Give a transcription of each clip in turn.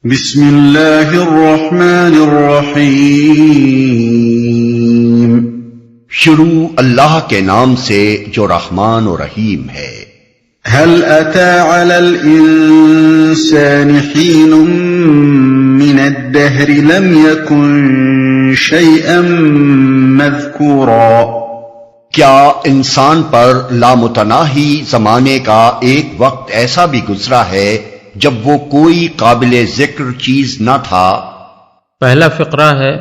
بسم اللہ الرحمن الرحیم۔ شروع اللہ کے نام سے جو رحمان و رحیم ہے۔ هل أتى على الإنسان حين من الدهر لم يكن شيئا مذكورا؟ کیا انسان پر لامتناہی زمانے کا ایک وقت ایسا بھی گزرا ہے جب وہ کوئی قابل ذکر چیز نہ تھا؟ پہلا فقرہ ہے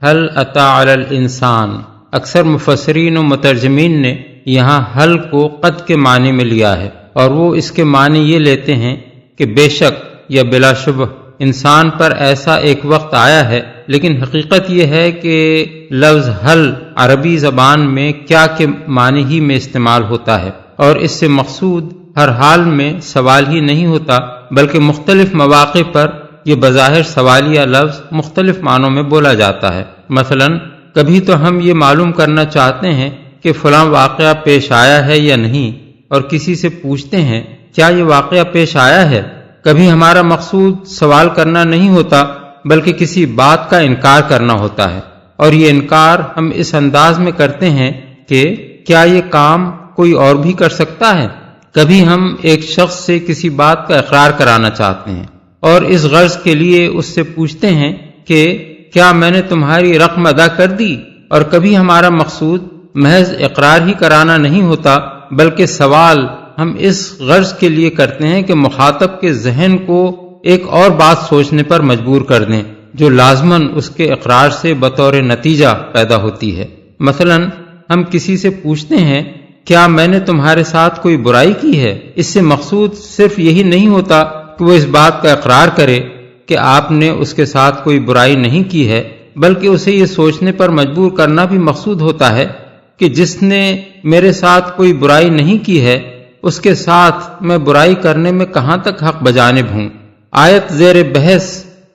هل أتى على الإنسان۔ اکثر مفسرین و مترجمین نے یہاں حل کو قد کے معنی میں لیا ہے، اور وہ اس کے معنی یہ لیتے ہیں کہ بے شک یا بلا شبہ انسان پر ایسا ایک وقت آیا ہے، لیکن حقیقت یہ ہے کہ لفظ حل عربی زبان میں کیا کے معنی ہی میں استعمال ہوتا ہے، اور اس سے مقصود ہر حال میں سوال ہی نہیں ہوتا، بلکہ مختلف مواقع پر یہ بظاہر سوالیہ لفظ مختلف معنوں میں بولا جاتا ہے۔ مثلا کبھی تو ہم یہ معلوم کرنا چاہتے ہیں کہ فلاں واقعہ پیش آیا ہے یا نہیں، اور کسی سے پوچھتے ہیں کیا یہ واقعہ پیش آیا ہے۔ کبھی ہمارا مقصود سوال کرنا نہیں ہوتا بلکہ کسی بات کا انکار کرنا ہوتا ہے، اور یہ انکار ہم اس انداز میں کرتے ہیں کہ کیا یہ کام کوئی اور بھی کر سکتا ہے۔ کبھی ہم ایک شخص سے کسی بات کا اقرار کرانا چاہتے ہیں اور اس غرض کے لیے اس سے پوچھتے ہیں کہ کیا میں نے تمہاری رقم ادا کر دی، اور کبھی ہمارا مقصود محض اقرار ہی کرانا نہیں ہوتا بلکہ سوال ہم اس غرض کے لیے کرتے ہیں کہ مخاطب کے ذہن کو ایک اور بات سوچنے پر مجبور کر دیں جو لازماً اس کے اقرار سے بطور نتیجہ پیدا ہوتی ہے۔ مثلا ہم کسی سے پوچھتے ہیں کیا میں نے تمہارے ساتھ کوئی برائی کی ہے، اس سے مقصود صرف یہی نہیں ہوتا کہ وہ اس بات کا اقرار کرے کہ آپ نے اس کے ساتھ کوئی برائی نہیں کی ہے، بلکہ اسے یہ سوچنے پر مجبور کرنا بھی مقصود ہوتا ہے کہ جس نے میرے ساتھ کوئی برائی نہیں کی ہے اس کے ساتھ میں برائی کرنے میں کہاں تک حق بجانب ہوں۔ آیت زیر بحث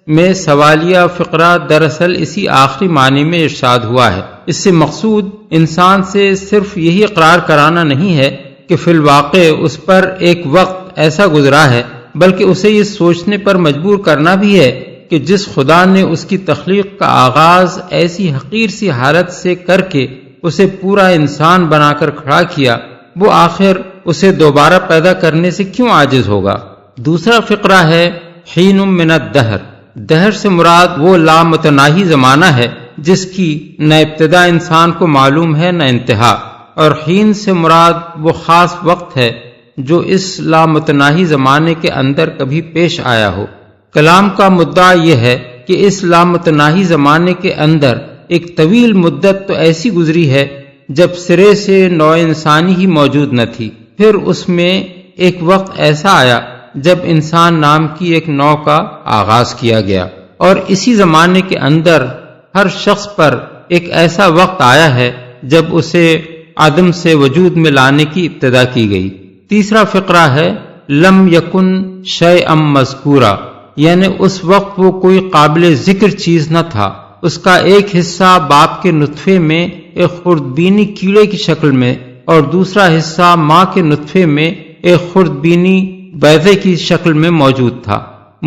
میں سوالیہ فقرہ دراصل اسی آخری معنی میں ارشاد ہوا ہے۔ اس سے مقصود انسان سے صرف یہی اقرار کرانا نہیں ہے کہ فی الواقع اس پر ایک وقت ایسا گزرا ہے، بلکہ اسے یہ سوچنے پر مجبور کرنا بھی ہے کہ جس خدا نے اس کی تخلیق کا آغاز ایسی حقیر سی حالت سے کر کے اسے پورا انسان بنا کر کھڑا کیا، وہ آخر اسے دوبارہ پیدا کرنے سے کیوں عاجز ہوگا۔ دوسرا فقرہ ہے حین من الدہر۔ دہر سے مراد وہ لامتناہی زمانہ ہے جس کی نہ ابتدا انسان کو معلوم ہے نہ انتہا، اور حین سے مراد وہ خاص وقت ہے جو اس لامتناہی زمانے کے اندر کبھی پیش آیا ہو۔ کلام کا مدعا یہ ہے کہ اس لامتناہی زمانے کے اندر ایک طویل مدت تو ایسی گزری ہے جب سرے سے نوع انسانی ہی موجود نہ تھی، پھر اس میں ایک وقت ایسا آیا جب انسان نام کی ایک نوع کا آغاز کیا گیا، اور اسی زمانے کے اندر ہر شخص پر ایک ایسا وقت آیا ہے جب اسے عدم سے وجود میں لانے کی ابتدا کی گئی۔ تیسرا فقرہ ہے لم یکن شیئا مذکورا، یعنی اس وقت وہ کوئی قابل ذکر چیز نہ تھا، اس کا ایک حصہ باپ کے نطفے میں ایک خردبینی کیڑے کی شکل میں اور دوسرا حصہ ماں کے نطفے میں ایک خردبینی بیضے کی شکل میں موجود تھا۔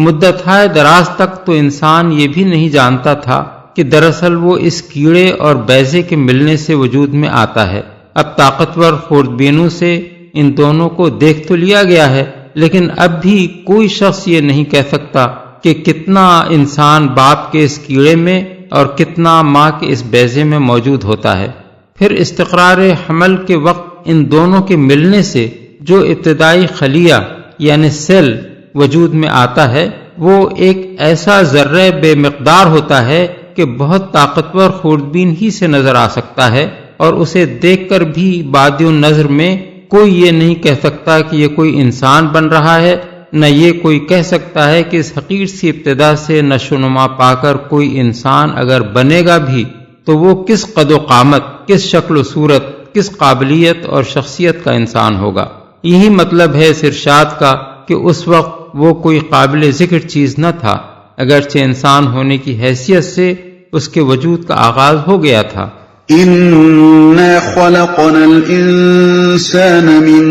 مدتھائے دراز تک تو انسان یہ بھی نہیں جانتا تھا کہ دراصل وہ اس کیڑے اور بیضے کے ملنے سے وجود میں آتا ہے۔ اب طاقتور خوردبینوں سے ان دونوں کو دیکھ تو لیا گیا ہے، لیکن اب بھی کوئی شخص یہ نہیں کہہ سکتا کہ کتنا انسان باپ کے اس کیڑے میں اور کتنا ماں کے اس بیضے میں موجود ہوتا ہے۔ پھر استقرار حمل کے وقت ان دونوں کے ملنے سے جو ابتدائی خلیہ یعنی سیل وجود میں آتا ہے وہ ایک ایسا ذرہ بے مقدار ہوتا ہے کہ بہت طاقتور خوردبین ہی سے نظر آ سکتا ہے، اور اسے دیکھ کر بھی بادی النظر میں کوئی یہ نہیں کہہ سکتا کہ یہ کوئی انسان بن رہا ہے، نہ یہ کوئی کہہ سکتا ہے کہ اس حقیر سی ابتدا سے نشو و نما پا کر کوئی انسان اگر بنے گا بھی تو وہ کس قد و قامت، کس شکل و صورت، کس قابلیت اور شخصیت کا انسان ہوگا۔ یہی مطلب ہے اس ارشاد کا کہ اس وقت وہ کوئی قابل ذکر چیز نہ تھا، اگرچہ انسان ہونے کی حیثیت سے اس کے وجود کا آغاز ہو گیا تھا، إنا خلقنا الإنسان من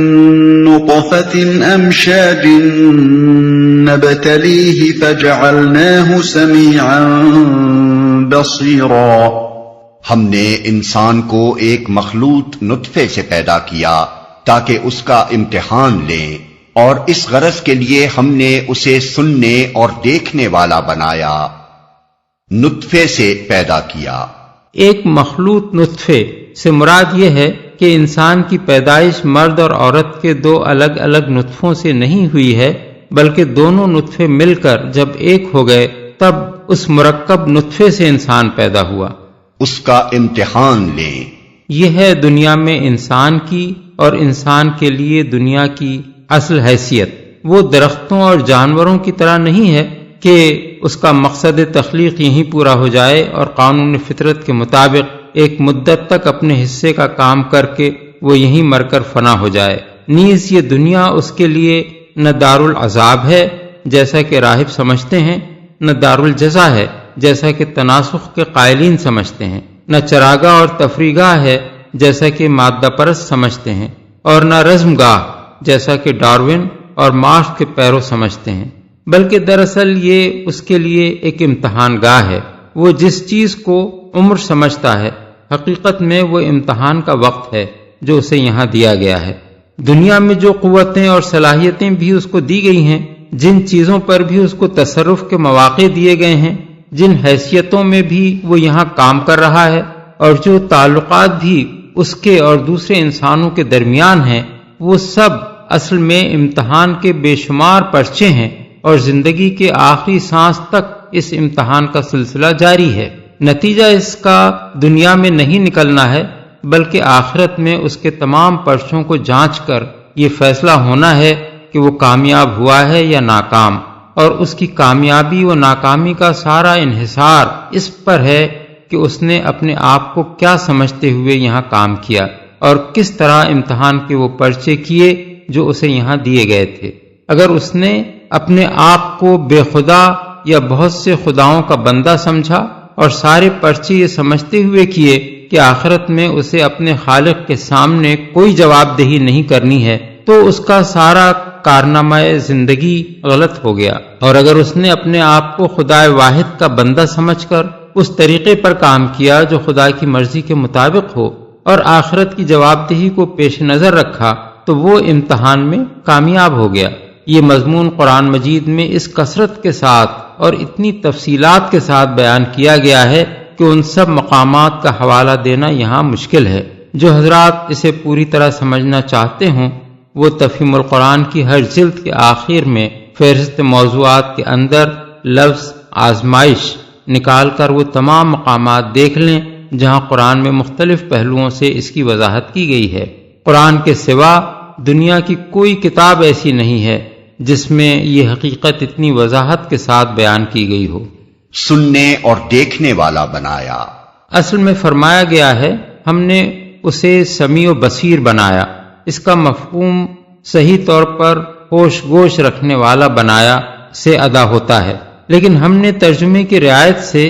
نطفة أمشاج نبتليه فجعلناه سميعا بصيرا. ہم نے انسان کو ایک مخلوط نطفے سے پیدا کیا تاکہ اس کا امتحان لیں، اور اس غرض کے لیے ہم نے اسے سننے اور دیکھنے والا بنایا. نطفے سے پیدا کیا. ایک مخلوط نطفے سے مراد یہ ہے کہ انسان کی پیدائش مرد اور عورت کے دو الگ الگ نطفوں سے نہیں ہوئی ہے، بلکہ دونوں نطفے مل کر جب ایک ہو گئے تب اس مرکب نطفے سے انسان پیدا ہوا. اس کا امتحان لیں. یہ ہے دنیا میں انسان کی اور انسان کے لیے دنیا کی اصل حیثیت. وہ درختوں اور جانوروں کی طرح نہیں ہے کہ اس کا مقصد تخلیق یہیں پورا ہو جائے اور قانون فطرت کے مطابق ایک مدت تک اپنے حصے کا کام کر کے وہ یہیں مر کر فنا ہو جائے. نیز یہ دنیا اس کے لیے نہ دارالعذاب ہے جیسا کہ راہب سمجھتے ہیں، نہ دارالجزا ہے جیسا کہ تناسخ کے قائلین سمجھتے ہیں، نہ چراگاہ اور تفریحگاہ ہے جیسا کہ مادہ پرست سمجھتے ہیں، اور نہ رزم گاہ جیسا کہ ڈارون اور مارکس کے پیرو سمجھتے ہیں، بلکہ دراصل یہ اس کے لیے ایک امتحان گاہ ہے. وہ جس چیز کو عمر سمجھتا ہے حقیقت میں وہ امتحان کا وقت ہے جو اسے یہاں دیا گیا ہے. دنیا میں جو قوتیں اور صلاحیتیں بھی اس کو دی گئی ہیں، جن چیزوں پر بھی اس کو تصرف کے مواقع دیے گئے ہیں، جن حیثیتوں میں بھی وہ یہاں کام کر رہا ہے، اور جو تعلقات بھی اس کے اور دوسرے انسانوں کے درمیان ہیں، وہ سب اصل میں امتحان کے بے شمار پرچے ہیں، اور زندگی کے آخری سانس تک اس امتحان کا سلسلہ جاری ہے. نتیجہ اس کا دنیا میں نہیں نکلنا ہے، بلکہ آخرت میں اس کے تمام پرچوں کو جانچ کر یہ فیصلہ ہونا ہے کہ وہ کامیاب ہوا ہے یا ناکام، اور اس کی کامیابی و ناکامی کا سارا انحصار اس پر ہے کہ اس نے اپنے آپ کو کیا سمجھتے ہوئے یہاں کام کیا اور کس طرح امتحان کے وہ پرچے کیے جو اسے یہاں دیے گئے تھے. اگر اس نے اپنے آپ کو بے خدا یا بہت سے خداؤں کا بندہ سمجھا اور سارے پرچے یہ سمجھتے ہوئے کیے کہ آخرت میں اسے اپنے خالق کے سامنے کوئی جواب دہی نہیں کرنی ہے، تو اس کا سارا کارنامہ زندگی غلط ہو گیا. اور اگر اس نے اپنے آپ کو خدا واحد کا بندہ سمجھ کر اس طریقے پر کام کیا جو خدا کی مرضی کے مطابق ہو اور آخرت کی جواب دہی کو پیش نظر رکھا، تو وہ امتحان میں کامیاب ہو گیا. یہ مضمون قرآن مجید میں اس کثرت کے ساتھ اور اتنی تفصیلات کے ساتھ بیان کیا گیا ہے کہ ان سب مقامات کا حوالہ دینا یہاں مشکل ہے. جو حضرات اسے پوری طرح سمجھنا چاہتے ہوں وہ تفہیم القرآن کی ہر جلد کے آخر میں فہرست موضوعات کے اندر لفظ آزمائش نکال کر وہ تمام مقامات دیکھ لیں جہاں قرآن میں مختلف پہلوؤں سے اس کی وضاحت کی گئی ہے. قرآن کے سوا دنیا کی کوئی کتاب ایسی نہیں ہے جس میں یہ حقیقت اتنی وضاحت کے ساتھ بیان کی گئی ہو. سننے اور دیکھنے والا بنایا. اصل میں فرمایا گیا ہے ہم نے اسے سمیع و بصیر بنایا. اس کا مفہوم صحیح طور پر ہوش گوش رکھنے والا بنایا سے ادا ہوتا ہے، لیکن ہم نے ترجمے کی رعایت سے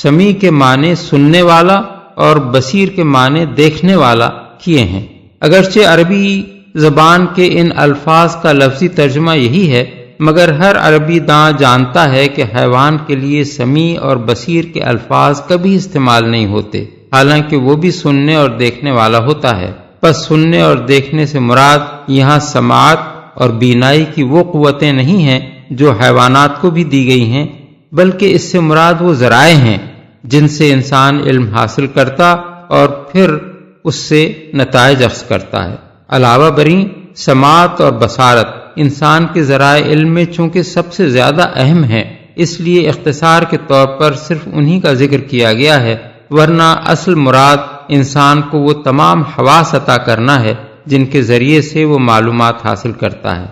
سمیع کے معنی سننے والا اور بصیر کے معنی دیکھنے والا کیے ہیں. اگرچہ عربی زبان کے ان الفاظ کا لفظی ترجمہ یہی ہے، مگر ہر عربی داں جانتا ہے کہ حیوان کے لیے سمیع اور بصیر کے الفاظ کبھی استعمال نہیں ہوتے، حالانکہ وہ بھی سننے اور دیکھنے والا ہوتا ہے. پس سننے اور دیکھنے سے مراد یہاں سماعت اور بینائی کی وہ قوتیں نہیں ہیں جو حیوانات کو بھی دی گئی ہیں، بلکہ اس سے مراد وہ ذرائع ہیں جن سے انسان علم حاصل کرتا اور پھر اس سے نتائج اخذ کرتا ہے. علاوہ بری سماعت اور بصارت انسان کے ذرائع علم میں چونکہ سب سے زیادہ اہم ہیں، اس لیے اختصار کے طور پر صرف انہی کا ذکر کیا گیا ہے، ورنہ اصل مراد انسان کو وہ تمام حواس عطا کرنا ہے جن کے ذریعے سے وہ معلومات حاصل کرتا ہے.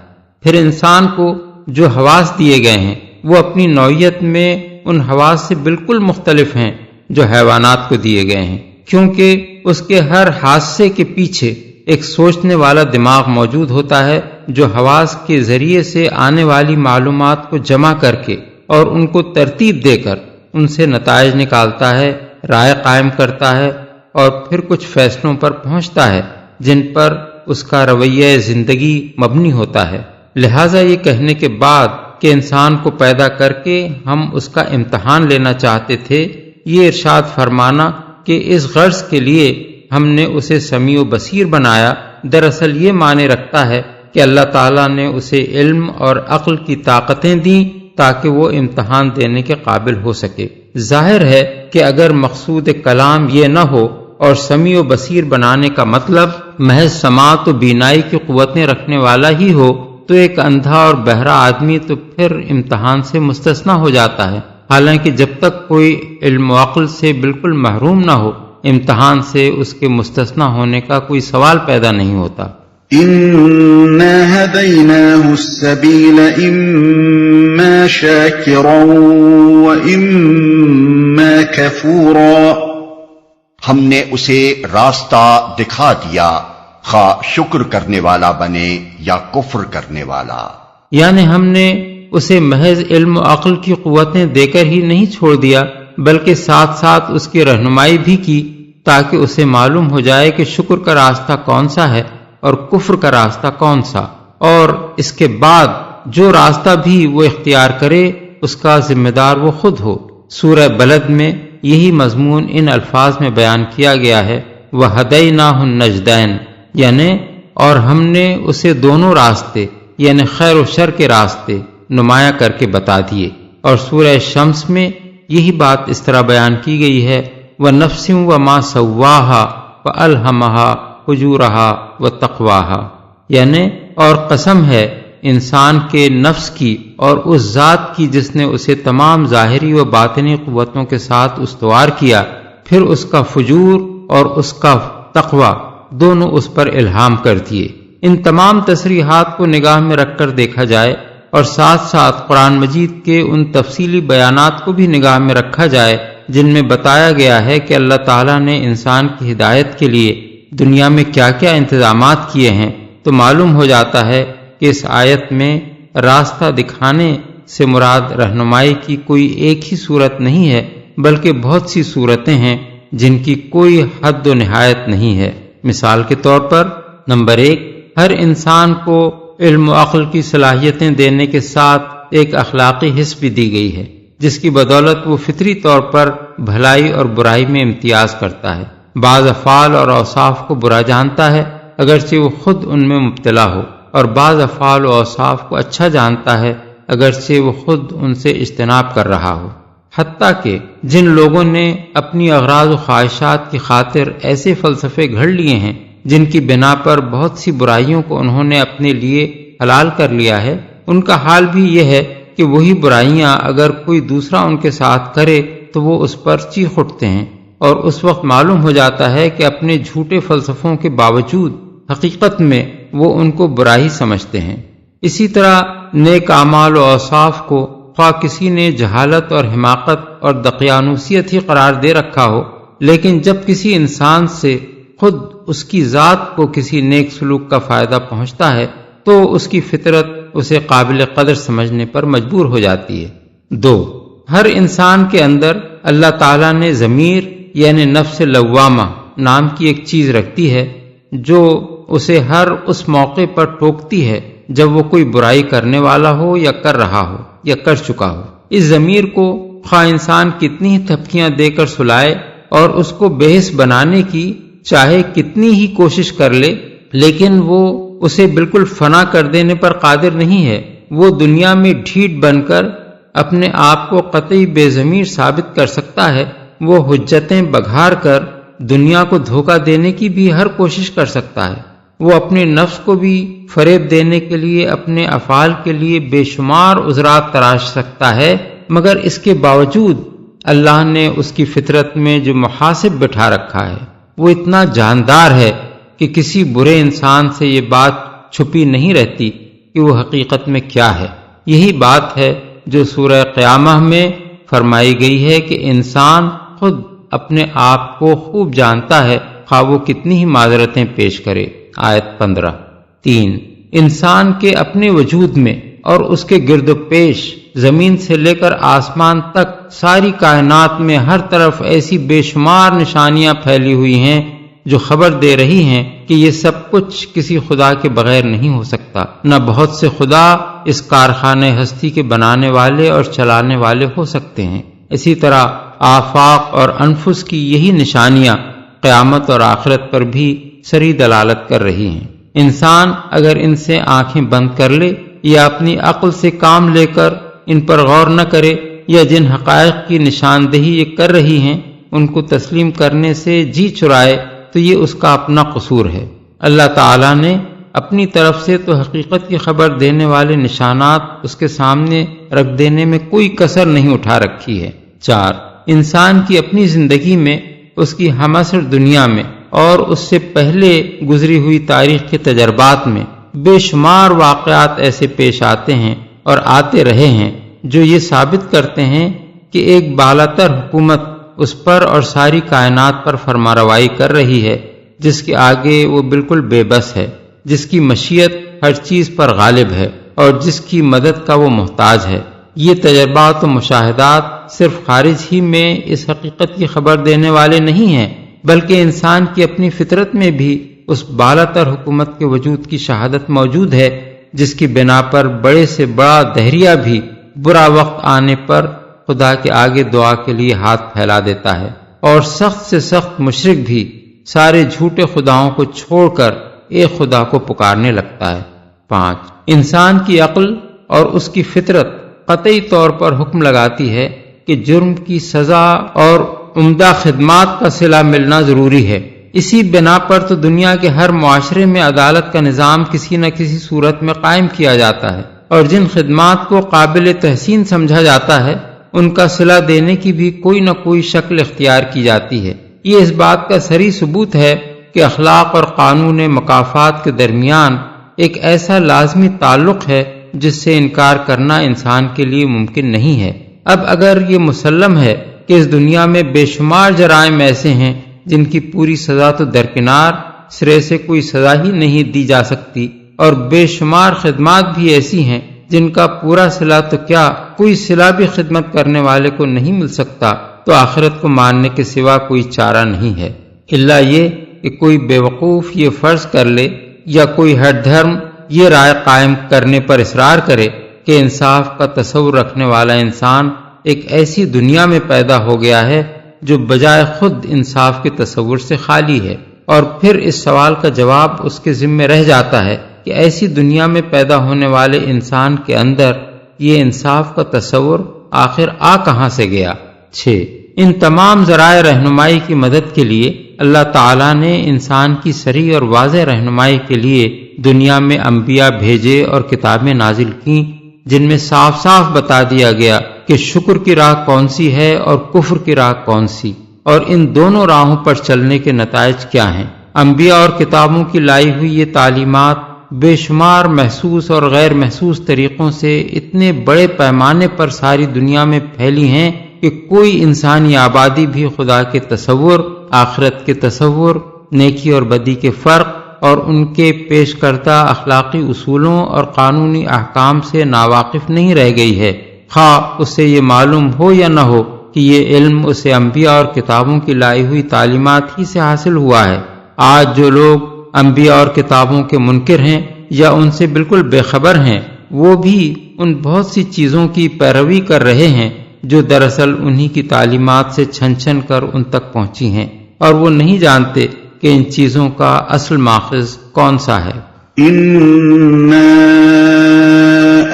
پھر انسان کو جو حواس دیے گئے ہیں وہ اپنی نوعیت میں ان حواس سے بالکل مختلف ہیں جو حیوانات کو دیے گئے ہیں، کیونکہ اس کے ہر حادثے کے پیچھے ایک سوچنے والا دماغ موجود ہوتا ہے جو حواس کے ذریعے سے آنے والی معلومات کو جمع کر کے اور ان کو ترتیب دے کر ان سے نتائج نکالتا ہے، رائے قائم کرتا ہے اور پھر کچھ فیصلوں پر پہنچتا ہے جن پر اس کا رویہ زندگی مبنی ہوتا ہے۔ لہٰذا یہ کہنے کے بعد کہ انسان کو پیدا کر کے ہم اس کا امتحان لینا چاہتے تھے، یہ ارشاد فرمانا کہ اس غرض کے لیے ہم نے اسے سمیع و بصیر بنایا، دراصل یہ معنی رکھتا ہے کہ اللہ تعالیٰ نے اسے علم اور عقل کی طاقتیں دیں تاکہ وہ امتحان دینے کے قابل ہو سکے۔ ظاہر ہے کہ اگر مقصود کلام یہ نہ ہو اور سمیع و بصیر بنانے کا مطلب محض سماعت و بینائی کی قوتیں رکھنے والا ہی ہو تو ایک اندھا اور بہرا آدمی تو پھر امتحان سے مستثنی ہو جاتا ہے، حالانکہ جب تک کوئی علم و عقل سے بالکل محروم نہ ہو امتحان سے اس کے مستثنی ہونے کا کوئی سوال پیدا نہیں ہوتا۔ إِنَّا هَدَيْنَاهُ السَّبِيلَ إِمَّا شَاكِرًا وَإِمَّا كَفُورًا، ہم نے اسے راستہ دکھا دیا، خواہ شکر کرنے والا بنے یا کفر کرنے والا۔ یعنی ہم نے اسے محض علم و عقل کی قوتیں دے کر ہی نہیں چھوڑ دیا، بلکہ ساتھ ساتھ اس کی رہنمائی بھی کی تاکہ اسے معلوم ہو جائے کہ شکر کا راستہ کون سا ہے اور کفر کا راستہ کون سا، اور اس کے بعد جو راستہ بھی وہ اختیار کرے اس کا ذمہ دار وہ خود ہو۔ سورہ بلد میں یہی مضمون ان الفاظ میں بیان کیا گیا ہے، وَهَدَيْنَاهُ النَّجْدَيْنِ، یعنی اور ہم نے اسے دونوں راستے یعنی خیر و شر کے راستے نمایاں کر کے بتا دیے۔ اور سورہ شمس میں یہی بات اس طرح بیان کی گئی ہے، وَنَفْسٍ وَمَا سَوَّاهَا فَأَلْهَمَهَا فُجُورَهَا وَتَقْوَاهَا، یعنی اور قسم ہے انسان کے نفس کی اور اس ذات کی جس نے اسے تمام ظاہری و باطنی قوتوں کے ساتھ استوار کیا، پھر اس کا فجور اور اس کا تقوی دونوں اس پر الہام کر دیے۔ ان تمام تصریحات کو نگاہ میں رکھ کر دیکھا جائے اور ساتھ ساتھ قرآن مجید کے ان تفصیلی بیانات کو بھی نگاہ میں رکھا جائے جن میں بتایا گیا ہے کہ اللہ تعالیٰ نے انسان کی ہدایت کے لیے دنیا میں کیا کیا انتظامات کیے ہیں، تو معلوم ہو جاتا ہے کہ اس آیت میں راستہ دکھانے سے مراد رہنمائی کی کوئی ایک ہی صورت نہیں ہے، بلکہ بہت سی صورتیں ہیں جن کی کوئی حد و نہایت نہیں ہے۔ مثال کے طور پر نمبر 1، ہر انسان کو علم و عقل کی صلاحیتیں دینے کے ساتھ ایک اخلاقی حص بھی دی گئی ہے جس کی بدولت وہ فطری طور پر بھلائی اور برائی میں امتیاز کرتا ہے۔ بعض افعال اور اوصاف کو برا جانتا ہے اگرچہ وہ خود ان میں مبتلا ہو، اور بعض افعال و اوصاف کو اچھا جانتا ہے اگرچہ وہ خود ان سے اجتناب کر رہا ہو۔ حتیٰ کہ جن لوگوں نے اپنی اغراض و خواہشات کی خاطر ایسے فلسفے گھڑ لیے ہیں جن کی بنا پر بہت سی برائیوں کو انہوں نے اپنے لیے حلال کر لیا ہے، ان کا حال بھی یہ ہے کہ وہی برائیاں اگر کوئی دوسرا ان کے ساتھ کرے تو وہ اس پر چیخ اٹھتے ہیں، اور اس وقت معلوم ہو جاتا ہے کہ اپنے جھوٹے فلسفوں کے باوجود حقیقت میں وہ ان کو برائی سمجھتے ہیں۔ اسی طرح نیک اعمال و اوصاف کو خواہ کسی نے جہالت اور حماقت اور دقیانوسیت ہی قرار دے رکھا ہو، لیکن جب کسی انسان سے خود اس کی ذات کو کسی نیک سلوک کا فائدہ پہنچتا ہے تو اس کی فطرت اسے قابل قدر سمجھنے پر مجبور ہو جاتی ہے۔ 2، ہر انسان کے اندر اللہ تعالیٰ نے ضمیر یعنی نفس لوامہ نام کی ایک چیز رکھتی ہے جو اسے ہر اس موقع پر ٹوکتی ہے جب وہ کوئی برائی کرنے والا ہو یا کر رہا ہو یا کر چکا ہو۔ اس ضمیر کو خواہ انسان کتنی ہی تھپکیاں دے کر سلائے اور اس کو بحث بنانے کی چاہے کتنی ہی کوشش کر لے، لیکن وہ اسے بالکل فنا کر دینے پر قادر نہیں ہے۔ وہ دنیا میں ڈھیٹ بن کر اپنے آپ کو قطعی بے ضمیر ثابت کر سکتا ہے، وہ حجتیں بگھار کر دنیا کو دھوکہ دینے کی بھی ہر کوشش کر سکتا ہے، وہ اپنے نفس کو بھی فریب دینے کے لیے اپنے افعال کے لیے بے شمار عذرات تراش سکتا ہے، مگر اس کے باوجود اللہ نے اس کی فطرت میں جو محاسب بٹھا رکھا ہے وہ اتنا جاندار ہے کہ کسی برے انسان سے یہ بات چھپی نہیں رہتی کہ وہ حقیقت میں کیا ہے۔ یہی بات ہے جو سورہ قیامہ میں فرمائی گئی ہے کہ انسان خود اپنے آپ کو خوب جانتا ہے خواہ وہ کتنی ہی معذرتیں پیش کرے۔ آیت 15۔ 3، انسان کے اپنے وجود میں اور اس کے گرد و پیش زمین سے لے کر آسمان تک ساری کائنات میں ہر طرف ایسی بے شمار نشانیاں پھیلی ہوئی ہیں جو خبر دے رہی ہیں کہ یہ سب کچھ کسی خدا کے بغیر نہیں ہو سکتا، نہ بہت سے خدا اس کارخانے ہستی کے بنانے والے اور چلانے والے ہو سکتے ہیں۔ اسی طرح آفاق اور انفس کی یہی نشانیاں قیامت اور آخرت پر بھی سری دلالت کر رہی ہیں۔ انسان اگر ان سے آنکھیں بند کر لے یا اپنی عقل سے کام لے کر ان پر غور نہ کرے، یا جن حقائق کی نشاندہی یہ کر رہی ہیں ان کو تسلیم کرنے سے جی چرائے تو یہ اس کا اپنا قصور ہے۔ اللہ تعالیٰ نے اپنی طرف سے تو حقیقت کی خبر دینے والے نشانات اس کے سامنے رکھ دینے میں کوئی کسر نہیں اٹھا رکھی ہے۔ 4. انسان کی اپنی زندگی میں، اس کی ہمعصر دنیا میں اور اس سے پہلے گزری ہوئی تاریخ کے تجربات میں بے شمار واقعات ایسے پیش آتے ہیں اور آتے رہے ہیں جو یہ ثابت کرتے ہیں کہ ایک بالاتر حکومت اس پر اور ساری کائنات پر فرمانروائی کر رہی ہے، جس کے آگے وہ بالکل بے بس ہے، جس کی مشیت ہر چیز پر غالب ہے اور جس کی مدد کا وہ محتاج ہے۔ یہ تجربات و مشاہدات صرف خارج ہی میں اس حقیقت کی خبر دینے والے نہیں ہیں، بلکہ انسان کی اپنی فطرت میں بھی اس بالاتر حکومت کے وجود کی شہادت موجود ہے، جس کی بنا پر بڑے سے بڑا دہریہ بھی برا وقت آنے پر خدا کے آگے دعا کے لیے ہاتھ پھیلا دیتا ہے، اور سخت سے سخت مشرک بھی سارے جھوٹے خداؤں کو چھوڑ کر ایک خدا کو پکارنے لگتا ہے۔ 5. انسان کی عقل اور اس کی فطرت قطعی طور پر حکم لگاتی ہے کہ جرم کی سزا اور عمدہ خدمات کا صلہ ملنا ضروری ہے۔ اسی بنا پر تو دنیا کے ہر معاشرے میں عدالت کا نظام کسی نہ کسی صورت میں قائم کیا جاتا ہے، اور جن خدمات کو قابل تحسین سمجھا جاتا ہے ان کا صلہ دینے کی بھی کوئی نہ کوئی شکل اختیار کی جاتی ہے۔ یہ اس بات کا صریح ثبوت ہے کہ اخلاق اور قانون مکافات کے درمیان ایک ایسا لازمی تعلق ہے جس سے انکار کرنا انسان کے لیے ممکن نہیں ہے۔ اب اگر یہ مسلم ہے کہ اس دنیا میں بے شمار جرائم ایسے ہیں جن کی پوری سزا تو درکنار، سرے سے کوئی سزا ہی نہیں دی جا سکتی، اور بے شمار خدمات بھی ایسی ہیں جن کا پورا صلہ تو کیا کوئی صلہ بھی خدمت کرنے والے کو نہیں مل سکتا، تو آخرت کو ماننے کے سوا کوئی چارہ نہیں ہے، الا یہ کہ کوئی بے وقوف یہ فرض کر لے یا کوئی ہر دھرم یہ رائے قائم کرنے پر اصرار کرے کہ انصاف کا تصور رکھنے والا انسان ایک ایسی دنیا میں پیدا ہو گیا ہے جو بجائے خود انصاف کے تصور سے خالی ہے، اور پھر اس سوال کا جواب اس کے ذمہ رہ جاتا ہے کہ ایسی دنیا میں پیدا ہونے والے انسان کے اندر یہ انصاف کا تصور آخر آ کہاں سے گیا۔ 6. ان تمام ذرائع رہنمائی کی مدد کے لیے اللہ تعالیٰ نے انسان کی صریح اور واضح رہنمائی کے لیے دنیا میں انبیاء بھیجے اور کتابیں نازل کیں، جن میں صاف صاف بتا دیا گیا کہ شکر کی راہ کون سی ہے اور کفر کی راہ کون سی، اور ان دونوں راہوں پر چلنے کے نتائج کیا ہیں۔ انبیاء اور کتابوں کی لائی ہوئی یہ تعلیمات بے شمار محسوس اور غیر محسوس طریقوں سے اتنے بڑے پیمانے پر ساری دنیا میں پھیلی ہیں کہ کوئی انسانی آبادی بھی خدا کے تصور، آخرت کے تصور، نیکی اور بدی کے فرق اور ان کے پیش کردہ اخلاقی اصولوں اور قانونی احکام سے ناواقف نہیں رہ گئی ہے، خواہ اسے یہ معلوم ہو یا نہ ہو کہ یہ علم اسے انبیاء اور کتابوں کی لائی ہوئی تعلیمات ہی سے حاصل ہوا ہے۔ آج جو لوگ انبیاء اور کتابوں کے منکر ہیں یا ان سے بالکل بے خبر ہیں، وہ بھی ان بہت سی چیزوں کی پیروی کر رہے ہیں جو دراصل انہی کی تعلیمات سے چھن چھن کر ان تک پہنچی ہیں، اور وہ نہیں جانتے کہ ان چیزوں کا اصل ماخذ کون سا ہے۔ إِنَّا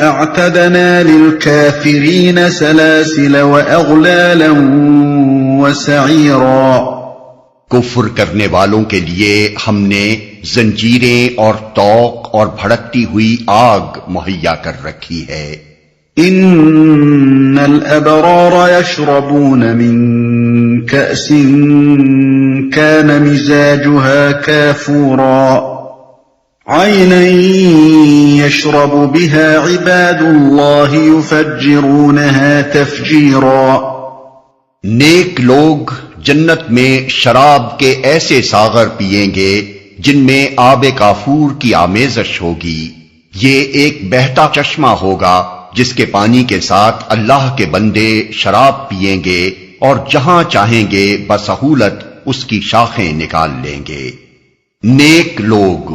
أَعْتَدْنَا لِلْكَافِرِينَ سَلَاسِلَ وَأَغْلَالًا وَسَعِيرًا۔ کفر کرنے والوں کے لیے ہم نے زنجیریں اور طوق اور بھڑکتی ہوئی آگ مہیا کر رکھی ہے۔ إِنَّ الْأَبْرَارَ يَشْرَبُونَ مِن كَأْسٍ كَانَ مِزَاجُهَا كَافُورًا عَيْنًا يَشْرَبُ بِهَا عِبَادُ اللَّهِ يُفَجِّرُونَهَا تَفْجِيرًا۔ نیک لوگ جنت میں شراب کے ایسے ساغر پیئیں گے جن میں آب کافور کی آمیزش ہوگی، یہ ایک بہتا چشمہ ہوگا جس کے پانی کے ساتھ اللہ کے بندے شراب پیئیں گے اور جہاں چاہیں گے بسہولت اس کی شاخیں نکال لیں گے۔ نیک لوگ،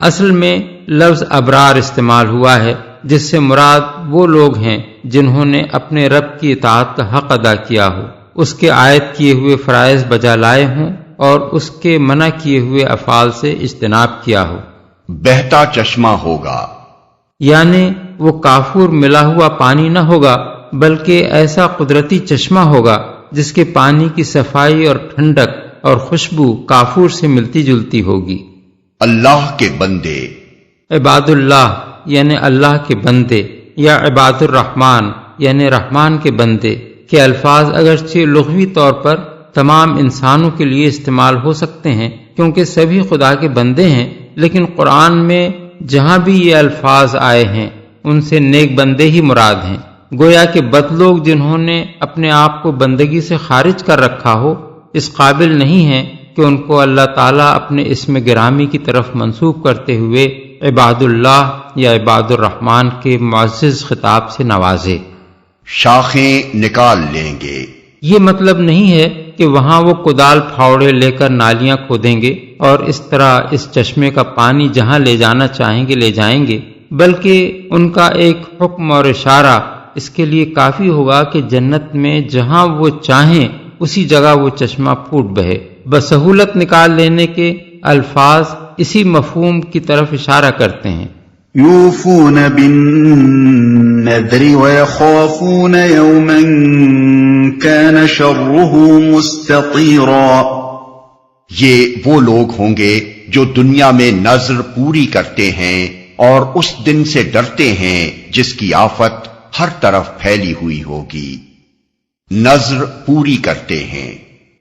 اصل میں لفظ ابرار استعمال ہوا ہے، جس سے مراد وہ لوگ ہیں جنہوں نے اپنے رب کی اطاعت کا حق ادا کیا ہو، اس کے عائد کیے ہوئے فرائض بجا لائے ہوں اور اس کے منع کیے ہوئے افعال سے اجتناب کیا ہو۔ بہتا چشمہ ہوگا، یعنی وہ کافور ملا ہوا پانی نہ ہوگا، بلکہ ایسا قدرتی چشمہ ہوگا جس کے پانی کی صفائی اور ٹھنڈک اور خوشبو کافور سے ملتی جلتی ہوگی۔ اللہ کے بندے، عباد اللہ یعنی اللہ کے بندے، یا عباد الرحمن یعنی رحمان کے بندے کے الفاظ اگرچہ لغوی طور پر تمام انسانوں کے لیے استعمال ہو سکتے ہیں کیونکہ سبھی خدا کے بندے ہیں، لیکن قرآن میں جہاں بھی یہ الفاظ آئے ہیں ان سے نیک بندے ہی مراد ہیں۔ گویا کہ بد لوگ جنہوں نے اپنے آپ کو بندگی سے خارج کر رکھا ہو اس قابل نہیں ہیں کہ ان کو اللہ تعالیٰ اپنے اسم گرامی کی طرف منسوب کرتے ہوئے عباد اللہ یا عباد الرحمن کے معزز خطاب سے نوازے۔ شاخیں نکال لیں گے، یہ مطلب نہیں ہے کہ وہاں وہ کدال پھاوڑے لے کر نالیاں کھودیں گے اور اس طرح اس چشمے کا پانی جہاں لے جانا چاہیں گے لے جائیں گے، بلکہ ان کا ایک حکم اور اشارہ اس کے لیے کافی ہوگا کہ جنت میں جہاں وہ چاہیں اسی جگہ وہ چشمہ پھوٹ بہے۔ بسہولت نکال لینے کے الفاظ اسی مفہوم کی طرف اشارہ کرتے ہیں۔ یوفون بالنذر ویخافون یوما کان شرہ مستطیرا، یہ وہ لوگ ہوں گے جو دنیا میں نذر پوری کرتے ہیں اور اس دن سے ڈرتے ہیں جس کی آفت ہر طرف پھیلی ہوئی ہوگی۔ نذر پوری کرتے ہیں،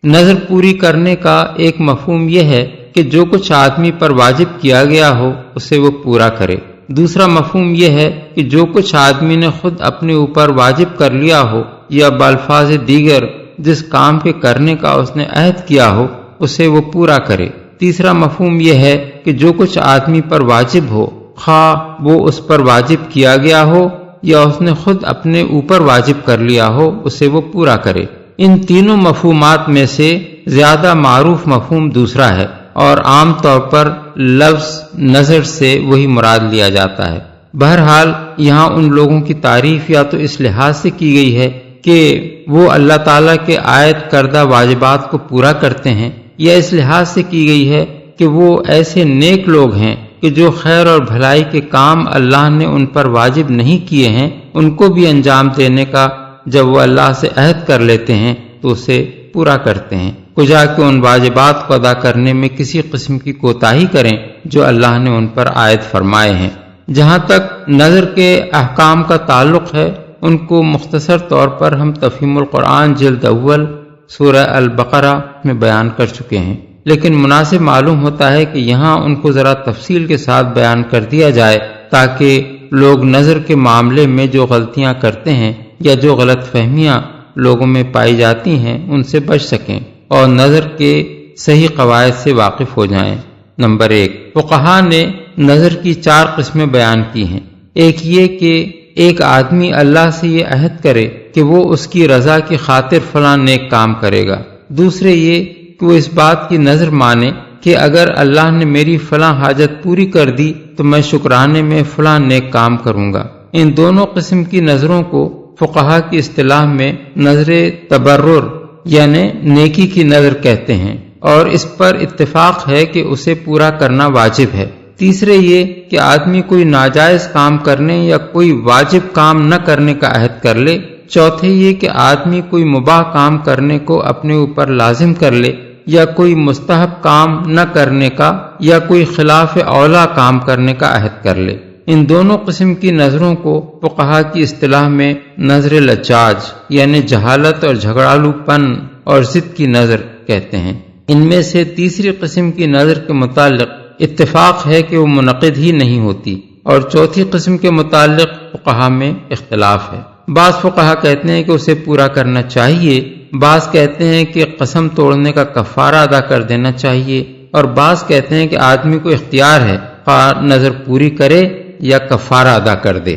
نذر پوری کرنے کا ایک مفہوم یہ ہے کہ جو کچھ آدمی پر واجب کیا گیا ہو اسے وہ پورا کرے۔ دوسرا مفہوم یہ ہے کہ جو کچھ آدمی نے خود اپنے اوپر واجب کر لیا ہو یا بالفاظ دیگر جس کام کے کرنے کا اس نے عہد کیا ہو اسے وہ پورا کرے۔ تیسرا مفہوم یہ ہے کہ جو کچھ آدمی پر واجب ہو، خواہ وہ اس پر واجب کیا گیا ہو یا اس نے خود اپنے اوپر واجب کر لیا ہو، اسے وہ پورا کرے۔ ان تینوں مفہومات میں سے زیادہ معروف مفہوم دوسرا ہے اور عام طور پر لفظ نظر سے وہی مراد لیا جاتا ہے۔ بہرحال یہاں ان لوگوں کی تعریف یا تو اس لحاظ سے کی گئی ہے کہ وہ اللہ تعالیٰ کے عائد کردہ واجبات کو پورا کرتے ہیں، یا اس لحاظ سے کی گئی ہے کہ وہ ایسے نیک لوگ ہیں کہ جو خیر اور بھلائی کے کام اللہ نے ان پر واجب نہیں کیے ہیں ان کو بھی انجام دینے کا جب وہ اللہ سے عہد کر لیتے ہیں تو اسے پورا کرتے ہیں، کجا کہ ان واجبات کو ادا کرنے میں کسی قسم کی کوتاہی کریں جو اللہ نے ان پر عائد فرمائے ہیں۔ جہاں تک نظر کے احکام کا تعلق ہے ان کو مختصر طور پر ہم تفہیم القرآن جلد اول سورہ البقرہ میں بیان کر چکے ہیں، لیکن مناسب معلوم ہوتا ہے کہ یہاں ان کو ذرا تفصیل کے ساتھ بیان کر دیا جائے تاکہ لوگ نظر کے معاملے میں جو غلطیاں کرتے ہیں یا جو غلط فہمیاں لوگوں میں پائی جاتی ہیں ان سے بچ سکیں اور نظر کے صحیح قواعد سے واقف ہو جائیں۔ نمبر 1، فقہا نے نظر کی 4 قسمیں بیان کی ہیں۔ ایک یہ کہ ایک آدمی اللہ سے یہ عہد کرے کہ وہ اس کی رضا کی خاطر فلاں نیک کام کرے گا۔ دوسرے یہ کہ وہ اس بات کی نظر مانے کہ اگر اللہ نے میری فلاں حاجت پوری کر دی تو میں شکرانے میں فلاں نیک کام کروں گا۔ ان دونوں قسم کی نظروں کو فقہا کی اصطلاح میں نظر تبرر یعنی نیکی کی نظر کہتے ہیں اور اس پر اتفاق ہے کہ اسے پورا کرنا واجب ہے۔ تیسرے یہ کہ آدمی کوئی ناجائز کام کرنے یا کوئی واجب کام نہ کرنے کا عہد کر لے۔ چوتھے یہ کہ آدمی کوئی مباح کام کرنے کو اپنے اوپر لازم کر لے یا کوئی مستحب کام نہ کرنے کا یا کوئی خلاف اولا کام کرنے کا عہد کر لے۔ ان دونوں قسم کی نظروں کو فقہا کی اصطلاح میں نظر لجاج یعنی جہالت اور جھگڑالو پن اور ضد کی نظر کہتے ہیں۔ ان میں سے تیسری قسم کی نظر کے متعلق اتفاق ہے کہ وہ منعقد ہی نہیں ہوتی اور چوتھی قسم کے متعلق فقہا میں اختلاف ہے۔ بعض فقہا کہتے ہیں کہ اسے پورا کرنا چاہیے، بعض کہتے ہیں کہ قسم توڑنے کا کفارہ ادا کر دینا چاہیے، اور بعض کہتے ہیں کہ آدمی کو اختیار ہے خواہ نظر پوری کرے یا کفارہ ادا کر دے۔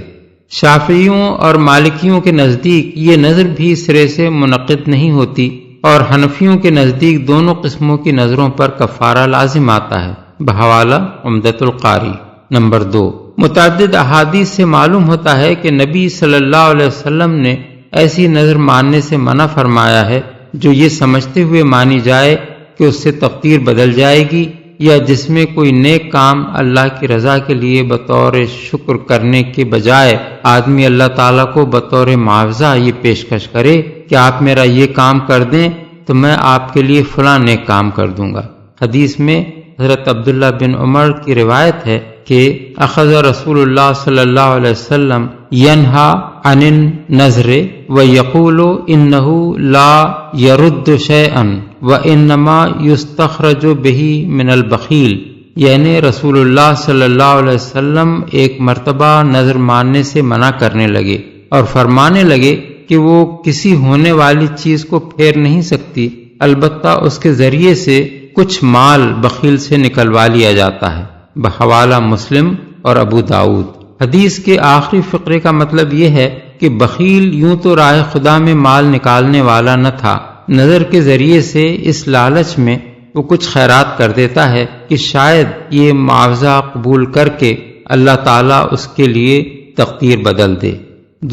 شافعیوں اور مالکیوں کے نزدیک یہ نظر بھی سرے سے منعقد نہیں ہوتی، اور حنفیوں کے نزدیک دونوں قسموں کی نظروں پر کفارہ لازم آتا ہے۔ بحوالہ عمدۃ القاری۔ نمبر 2، متعدد احادیث سے معلوم ہوتا ہے کہ نبی صلی اللہ علیہ وسلم نے ایسی نظر ماننے سے منع فرمایا ہے جو یہ سمجھتے ہوئے مانی جائے کہ اس سے تقدیر بدل جائے گی، یا جس میں کوئی نیک کام اللہ کی رضا کے لیے بطور شکر کرنے کے بجائے آدمی اللہ تعالیٰ کو بطور معاوضہ یہ پیشکش کرے کہ آپ میرا یہ کام کر دیں تو میں آپ کے لیے فلاں نیک کام کر دوں گا۔ حدیث میں حضرت عبداللہ بن عمر کی روایت ہے کہ اخذ رسول اللہ صلی اللہ علیہ وسلم ینہا عن النذر ویقول انہ لا یرد شیئا وانما یستخرج بہ من البخیل، یعنی رسول اللہ صلی اللہ علیہ وسلم ایک مرتبہ نذر ماننے سے منع کرنے لگے اور فرمانے لگے کہ وہ کسی ہونے والی چیز کو پھیر نہیں سکتی، البتہ اس کے ذریعے سے کچھ مال بخیل سے نکلوا لیا جاتا ہے۔ بحوالہ مسلم اور ابو داؤد۔ حدیث کے آخری فقرے کا مطلب یہ ہے کہ بخیل یوں تو راہ خدا میں مال نکالنے والا نہ تھا، نظر کے ذریعے سے اس لالچ میں وہ کچھ خیرات کر دیتا ہے کہ شاید یہ معاوضہ قبول کر کے اللہ تعالیٰ اس کے لیے تقدیر بدل دے۔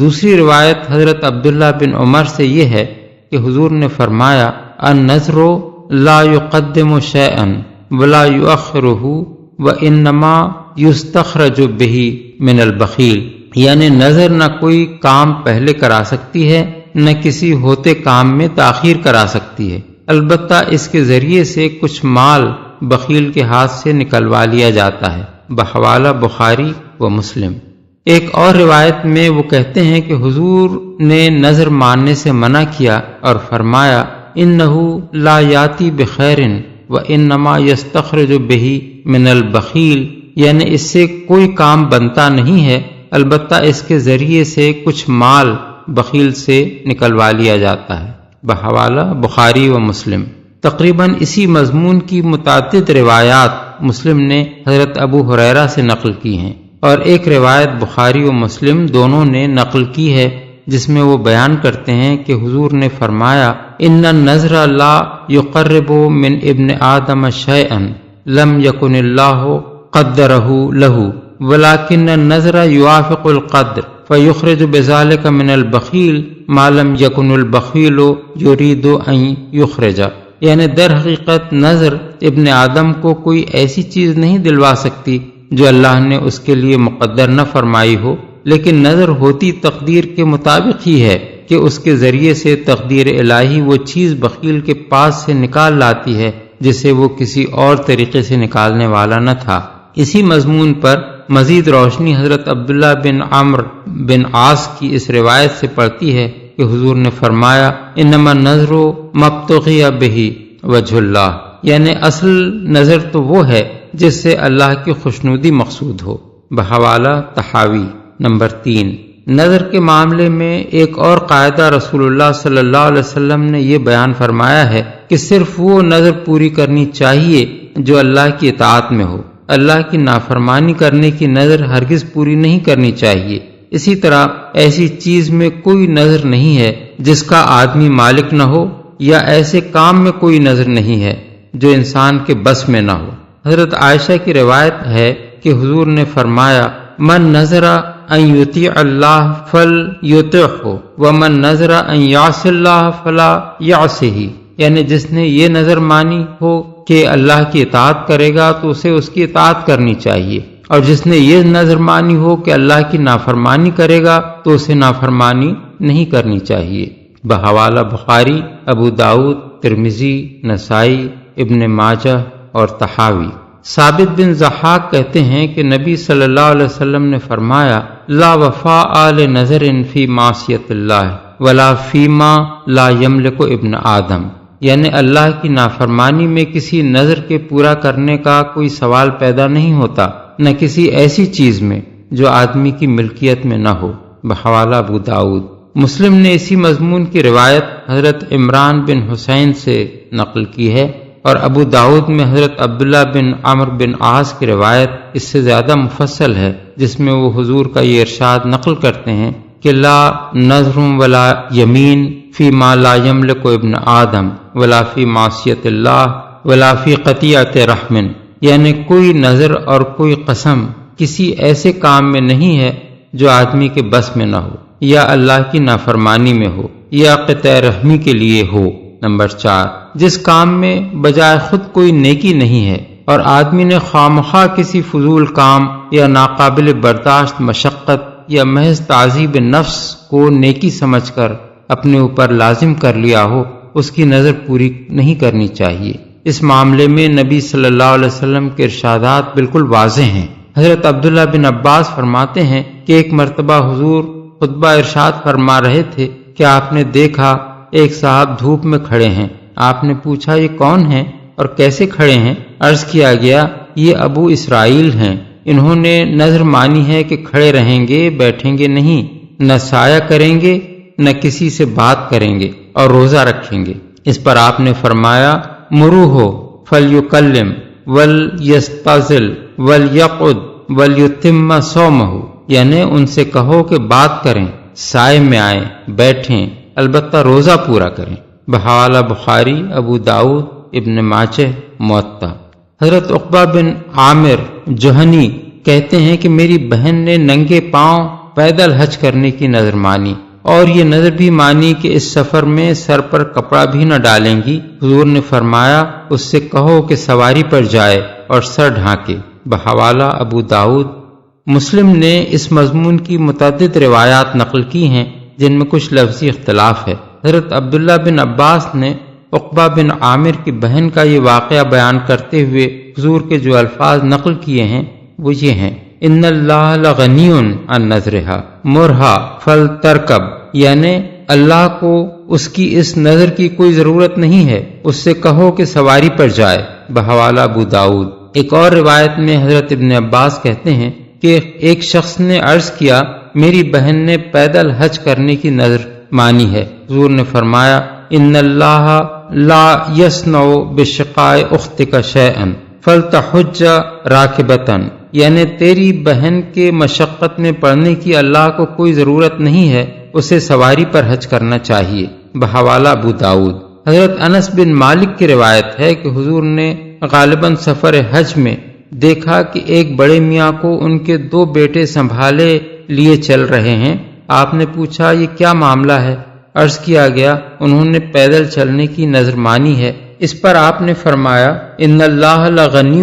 دوسری روایت حضرت عبداللہ بن عمر سے یہ ہے کہ حضور نے فرمایا النذر لا يقدم شيئا ولا يؤخره وانما يستخرج به من البخیل، یعنی نظر نہ کوئی کام پہلے کرا سکتی ہے نہ کسی ہوتے کام میں تاخیر کرا سکتی ہے، البتہ اس کے ذریعے سے کچھ مال بخیل کے ہاتھ سے نکلوا لیا جاتا ہے۔ بحوالہ بخاری و مسلم۔ ایک اور روایت میں وہ کہتے ہیں کہ حضور نے نظر ماننے سے منع کیا اور فرمایا انہو لا یاتی بخیر وانما یستخرج بہ من البخیل، یعنی اس سے کوئی کام بنتا نہیں ہے، البتہ اس کے ذریعے سے کچھ مال بخیل سے نکلوا لیا جاتا ہے۔ بحوالہ بخاری و مسلم۔ تقریباً اسی مضمون کی متعدد روایات مسلم نے حضرت ابو ہریرہ سے نقل کی ہیں، اور ایک روایت بخاری و مسلم دونوں نے نقل کی ہے جس میں وہ بیان کرتے ہیں کہ حضور نے فرمایا ان النذر لا یقرب من ابن آدم شیئا لم یکن اللہ قدرہ لہ ولکن النذر یوافق القدر فیخرج بذلک من البخیل ما لم یکن البخیل یرید ان یخرج، یعنی در حقیقت نذر ابن آدم کو کوئی ایسی چیز نہیں دلوا سکتی جو اللہ نے اس کے لیے مقدر نہ فرمائی ہو، لیکن نظر ہوتی تقدیر کے مطابق ہی ہے کہ اس کے ذریعے سے تقدیر الہی وہ چیز بخیل کے پاس سے نکال لاتی ہے جسے وہ کسی اور طریقے سے نکالنے والا نہ تھا۔ اسی مضمون پر مزید روشنی حضرت عبداللہ بن عمرو بن عاص کی اس روایت سے پڑتی ہے کہ حضور نے فرمایا انما النذر مبتغی بہ وجہ اللہ، یعنی اصل نظر تو وہ ہے جس سے اللہ کی خوشنودی مقصود ہو۔ بحوالہ تحاوی۔ نمبر 3، نظر کے معاملے میں ایک اور قاعدہ رسول اللہ صلی اللہ علیہ وسلم نے یہ بیان فرمایا ہے کہ صرف وہ نظر پوری کرنی چاہیے جو اللہ کی اطاعت میں ہو، اللہ کی نافرمانی کرنے کی نظر ہرگز پوری نہیں کرنی چاہیے۔ اسی طرح ایسی چیز میں کوئی نظر نہیں ہے جس کا آدمی مالک نہ ہو، یا ایسے کام میں کوئی نظر نہیں ہے جو انسان کے بس میں نہ ہو۔ حضرت عائشہ کی روایت ہے کہ حضور نے فرمایا من نظر ان یطیع اللہ فلیطعہ ومن نظر ان یعصی اللہ فلا یعصہ، یعنی جس نے یہ نظر مانی ہو کہ اللہ کی اطاعت کرے گا تو اسے اس کی اطاعت کرنی چاہیے، اور جس نے یہ نظر مانی ہو کہ اللہ کی نافرمانی کرے گا تو اسے نافرمانی نہیں کرنی چاہیے۔ بحوالہ بخاری، ابو داؤد، ترمذی، نسائی، ابن ماجہ اور طحاوی۔ ثابت بن ضحاک کہتے ہیں کہ نبی صلی اللہ علیہ وسلم نے فرمایا لا وفاء لنظر فی معصیت اللہ ولا فیما لا یملک ابن آدم، یعنی اللہ کی نافرمانی میں کسی نظر کے پورا کرنے کا کوئی سوال پیدا نہیں ہوتا، نہ کسی ایسی چیز میں جو آدمی کی ملکیت میں نہ ہو۔ بحوالہ ابو داؤد۔ مسلم نے اسی مضمون کی روایت حضرت عمران بن حسین سے نقل کی ہے اور ابو داؤد میں حضرت عبداللہ بن عمرو بن عاص کی روایت اس سے زیادہ مفصل ہے، جس میں وہ حضور کا یہ ارشاد نقل کرتے ہیں کہ لا نظر ولا یمین فی ما لا یملک ابن آدم ولا فی معصیت اللہ ولا فی قطیعت رحم، یعنی کوئی نظر اور کوئی قسم کسی ایسے کام میں نہیں ہے جو آدمی کے بس میں نہ ہو، یا اللہ کی نافرمانی میں ہو، یا قطع رحمی کے لیے ہو۔ نمبر 4، جس کام میں بجائے خود کوئی نیکی نہیں ہے اور آدمی نے خوامخواہ کسی فضول کام یا ناقابل برداشت مشقت یا محض تعذیب نفس کو نیکی سمجھ کر اپنے اوپر لازم کر لیا ہو، اس کی نظر پوری نہیں کرنی چاہیے۔ اس معاملے میں نبی صلی اللہ علیہ وسلم کے ارشادات بالکل واضح ہیں۔ حضرت عبداللہ بن عباس فرماتے ہیں کہ ایک مرتبہ حضور خطبہ ارشاد فرما رہے تھے کہ آپ نے دیکھا ایک صاحب دھوپ میں کھڑے ہیں۔ آپ نے پوچھا یہ کون ہیں اور کیسے کھڑے ہیں؟ عرض کیا گیا یہ ابو اسرائیل ہیں، انہوں نے نظر مانی ہے کہ کھڑے رہیں گے، بیٹھیں گے نہیں، نہ سایہ کریں گے نہ کسی سے بات کریں گے اور روزہ رکھیں گے۔ اس پر آپ نے فرمایا مروہ فلیکلم ولیستظل ولیقعد ولیتم صومہ، یعنی ان سے کہو کہ بات کریں، سائے میں آئیں، بیٹھیں، البتہ روزہ پورا کریں۔ بحوالہ بخاری، ابو داؤد، ابن ماجہ، موطا۔ حضرت عقبہ بن عامر جوہنی کہتے ہیں کہ میری بہن نے ننگے پاؤں پیدل حج کرنے کی نظر مانی اور یہ نظر بھی مانی کہ اس سفر میں سر پر کپڑا بھی نہ ڈالیں گی۔ حضور نے فرمایا اس سے کہو کہ سواری پر جائے اور سر ڈھانکے۔ بحوالہ ابو داؤد۔ مسلم نے اس مضمون کی متعدد روایات نقل کی ہیں جن میں کچھ لفظی اختلاف ہے۔ حضرت عبداللہ بن عباس نے عقبہ بن عامر کی بہن کا یہ واقعہ بیان کرتے ہوئے حضور کے جو الفاظ نقل کیے ہیں وہ یہ ہیں، ان اللہ لغنی عن نظرہا مرہا فلترکب، یعنی اللہ کو اس کی اس نظر کی کوئی ضرورت نہیں ہے، اس سے کہو کہ سواری پر جائے۔ بحوالہ ابو داؤد۔ ایک اور روایت میں حضرت ابن عباس کہتے ہیں کہ ایک شخص نے عرض کیا میری بہن نے پیدل حج کرنے کی نظر مانی ہے۔ حضور نے فرمایا ان اللہ لا یصنع بشقاء اختک شیئا فلتحج راکبۃ، یعنی تیری بہن کے مشقت میں پڑنے کی اللہ کو کوئی ضرورت نہیں ہے، اسے سواری پر حج کرنا چاہیے۔ بحوالہ ابو داؤد۔ حضرت انس بن مالک کی روایت ہے کہ حضور نے غالباً سفر حج میں دیکھا کہ ایک بڑے میاں کو ان کے 2 بیٹے سنبھالے لیے چل رہے ہیں۔ آپ نے پوچھا یہ کیا معاملہ ہے؟ عرض کیا گیا انہوں نے پیدل چلنے کی نظر مانی ہے۔ اس پر آپ نے فرمایا ان اللہ لغنی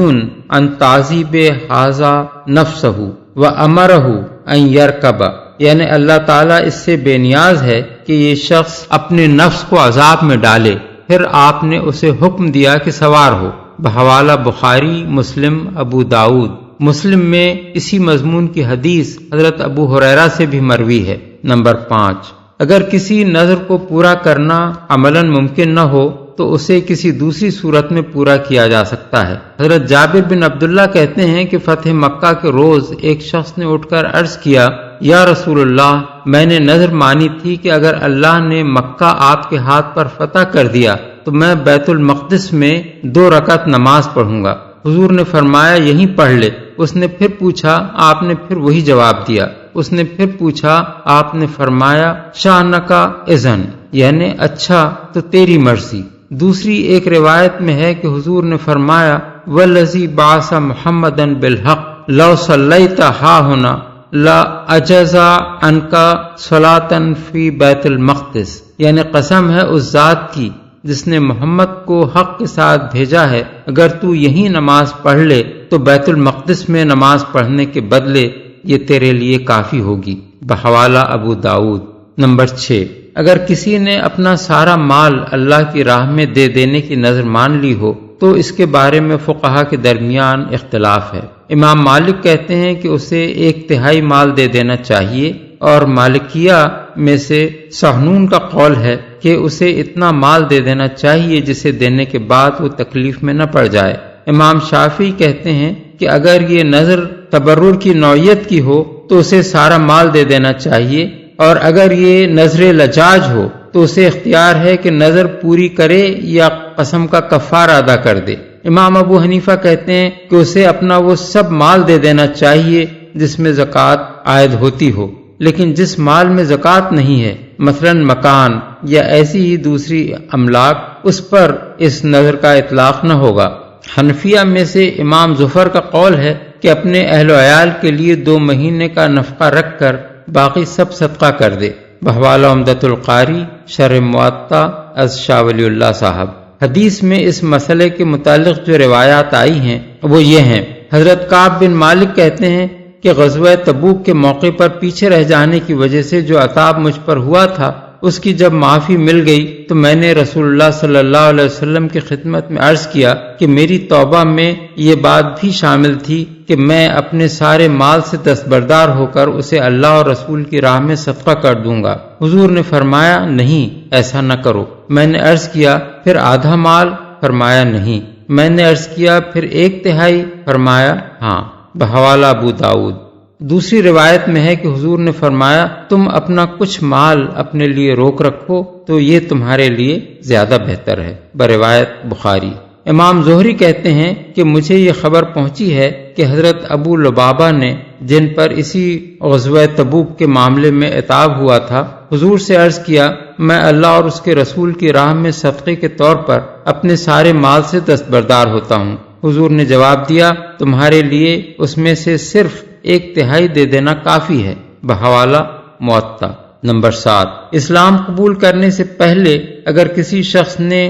عن تعذیب ھذا نفسہ وامرہ ان یرکب، یعنی اللہ تعالیٰ اس سے بے نیاز ہے کہ یہ شخص اپنے نفس کو عذاب میں ڈالے، پھر آپ نے اسے حکم دیا کہ سوار ہو۔ بحوالہ بخاری، مسلم، ابو داؤد۔ مسلم میں اسی مضمون کی حدیث حضرت ابو ہریرہ سے بھی مروی ہے۔ نمبر 5، اگر کسی نظر کو پورا کرنا عملاً ممکن نہ ہو تو اسے کسی دوسری صورت میں پورا کیا جا سکتا ہے۔ حضرت جابر بن عبداللہ کہتے ہیں کہ فتح مکہ کے روز ایک شخص نے اٹھ کر عرض کیا یا رسول اللہ، میں نے نظر مانی تھی کہ اگر اللہ نے مکہ آپ کے ہاتھ پر فتح کر دیا تو میں بیت المقدس میں 2 رکعت نماز پڑھوں گا۔ حضور نے فرمایا یہیں پڑھ لے۔ اس نے پھر پوچھا، آپ نے پھر وہی جواب دیا۔ اس نے پھر پوچھا، آپ نے فرمایا شأنک اذن، یعنی اچھا تو تیری مرضی۔ دوسری ایک روایت میں ہے کہ حضور نے فرمایا والذی بعث محمدا بالحق لو صلیت ہاہنا لا اجزا عنک صلاۃ فی بیت المقدس، یعنی قسم ہے اس ذات کی جس نے محمد کو حق کے ساتھ بھیجا ہے، اگر تو یہی نماز پڑھ لے تو بیت المقدس میں نماز پڑھنے کے بدلے یہ تیرے لیے کافی ہوگی۔ بحوالہ ابو داؤد۔ نمبر 6، اگر کسی نے اپنا سارا مال اللہ کی راہ میں دے دینے کی نظر مان لی ہو تو اس کے بارے میں فقہا کے درمیان اختلاف ہے۔ امام مالک کہتے ہیں کہ اسے 1/3 مال دے دینا چاہیے، اور مالکیہ میں سے سحنون کا قول ہے کہ اسے اتنا مال دے دینا چاہیے جسے دینے کے بعد وہ تکلیف میں نہ پڑ جائے۔ امام شافعی کہتے ہیں کہ اگر یہ نظر تبرر کی نوعیت کی ہو تو اسے سارا مال دے دینا چاہیے، اور اگر یہ نظر لجاج ہو تو اسے اختیار ہے کہ نظر پوری کرے یا قسم کا کفارہ ادا کر دے۔ امام ابو حنیفہ کہتے ہیں کہ اسے اپنا وہ سب مال دے دینا چاہیے جس میں زکوٰۃ عائد ہوتی ہو، لیکن جس مال میں زکوٰۃ نہیں ہے، مثلا مکان یا ایسی ہی دوسری املاک، اس پر اس نظر کا اطلاق نہ ہوگا۔ حنفیہ میں سے امام ظفر کا قول ہے کہ اپنے اہل و عیال کے لیے 2 مہینے کا نفقہ رکھ کر باقی سب صدقہ کر دے۔ بحوالہ عمدۃ القاری شرح موطا از شاہ ولی اللہ صاحب۔ حدیث میں اس مسئلے کے متعلق جو روایات آئی ہیں وہ یہ ہیں۔ حضرت کعب بن مالک کہتے ہیں کہ غزوہ تبوک کے موقع پر پیچھے رہ جانے کی وجہ سے جو عذاب مجھ پر ہوا تھا، اس کی جب معافی مل گئی تو میں نے رسول اللہ صلی اللہ علیہ وسلم کی خدمت میں عرض کیا کہ میری توبہ میں یہ بات بھی شامل تھی کہ میں اپنے سارے مال سے دستبردار ہو کر اسے اللہ اور رسول کی راہ میں صدقہ کر دوں گا۔ حضور نے فرمایا نہیں، ایسا نہ کرو۔ میں نے عرض کیا پھر آدھا مال؟ فرمایا نہیں۔ میں نے عرض کیا پھر 1/3؟ فرمایا ہاں۔ بحوالہ ابو داؤد۔ دوسری روایت میں ہے کہ حضور نے فرمایا تم اپنا کچھ مال اپنے لیے روک رکھو تو یہ تمہارے لیے زیادہ بہتر ہے، بروایت بخاری۔ امام زہری کہتے ہیں کہ مجھے یہ خبر پہنچی ہے کہ حضرت ابو لبابہ نے، جن پر اسی غزوہ تبوک کے معاملے میں عتاب ہوا تھا، حضور سے عرض کیا میں اللہ اور اس کے رسول کی راہ میں صدقے کے طور پر اپنے سارے مال سے دستبردار ہوتا ہوں۔ حضور نے جواب دیا تمہارے لیے اس میں سے صرف 1/3 دے دینا کافی ہے۔ بحوالہ موطا۔ نمبر 7، اسلام قبول کرنے سے پہلے اگر کسی شخص نے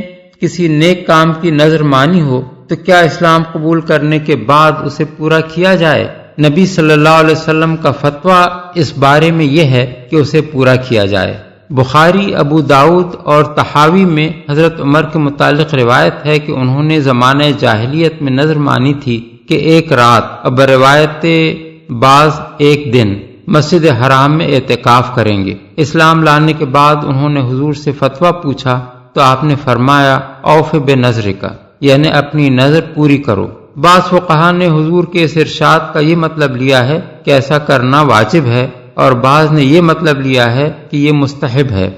کسی نیک کام کی نظر مانی ہو تو کیا اسلام قبول کرنے کے بعد اسے پورا کیا جائے؟ نبی صلی اللہ علیہ وسلم کا فتویٰ اس بارے میں یہ ہے کہ اسے پورا کیا جائے۔ بخاری، ابو داؤد اور طحاوی میں حضرت عمر کے متعلق روایت ہے کہ انہوں نے زمانہ جاہلیت میں نظر مانی تھی کہ 1 رات اور بروایت بعض 1 دن مسجد حرام میں اعتکاف کریں گے۔ اسلام لانے کے بعد انہوں نے حضور سے فتویٰ پوچھا تو آپ نے فرمایا اوف بنظر کا، یعنی اپنی نظر پوری کرو۔ بعض فقہا نے حضور کے اس ارشاد کا یہ مطلب لیا ہے کہ ایسا کرنا واجب ہے، اور بعض نے یہ مطلب لیا ہے کہ یہ مستحب ہے۔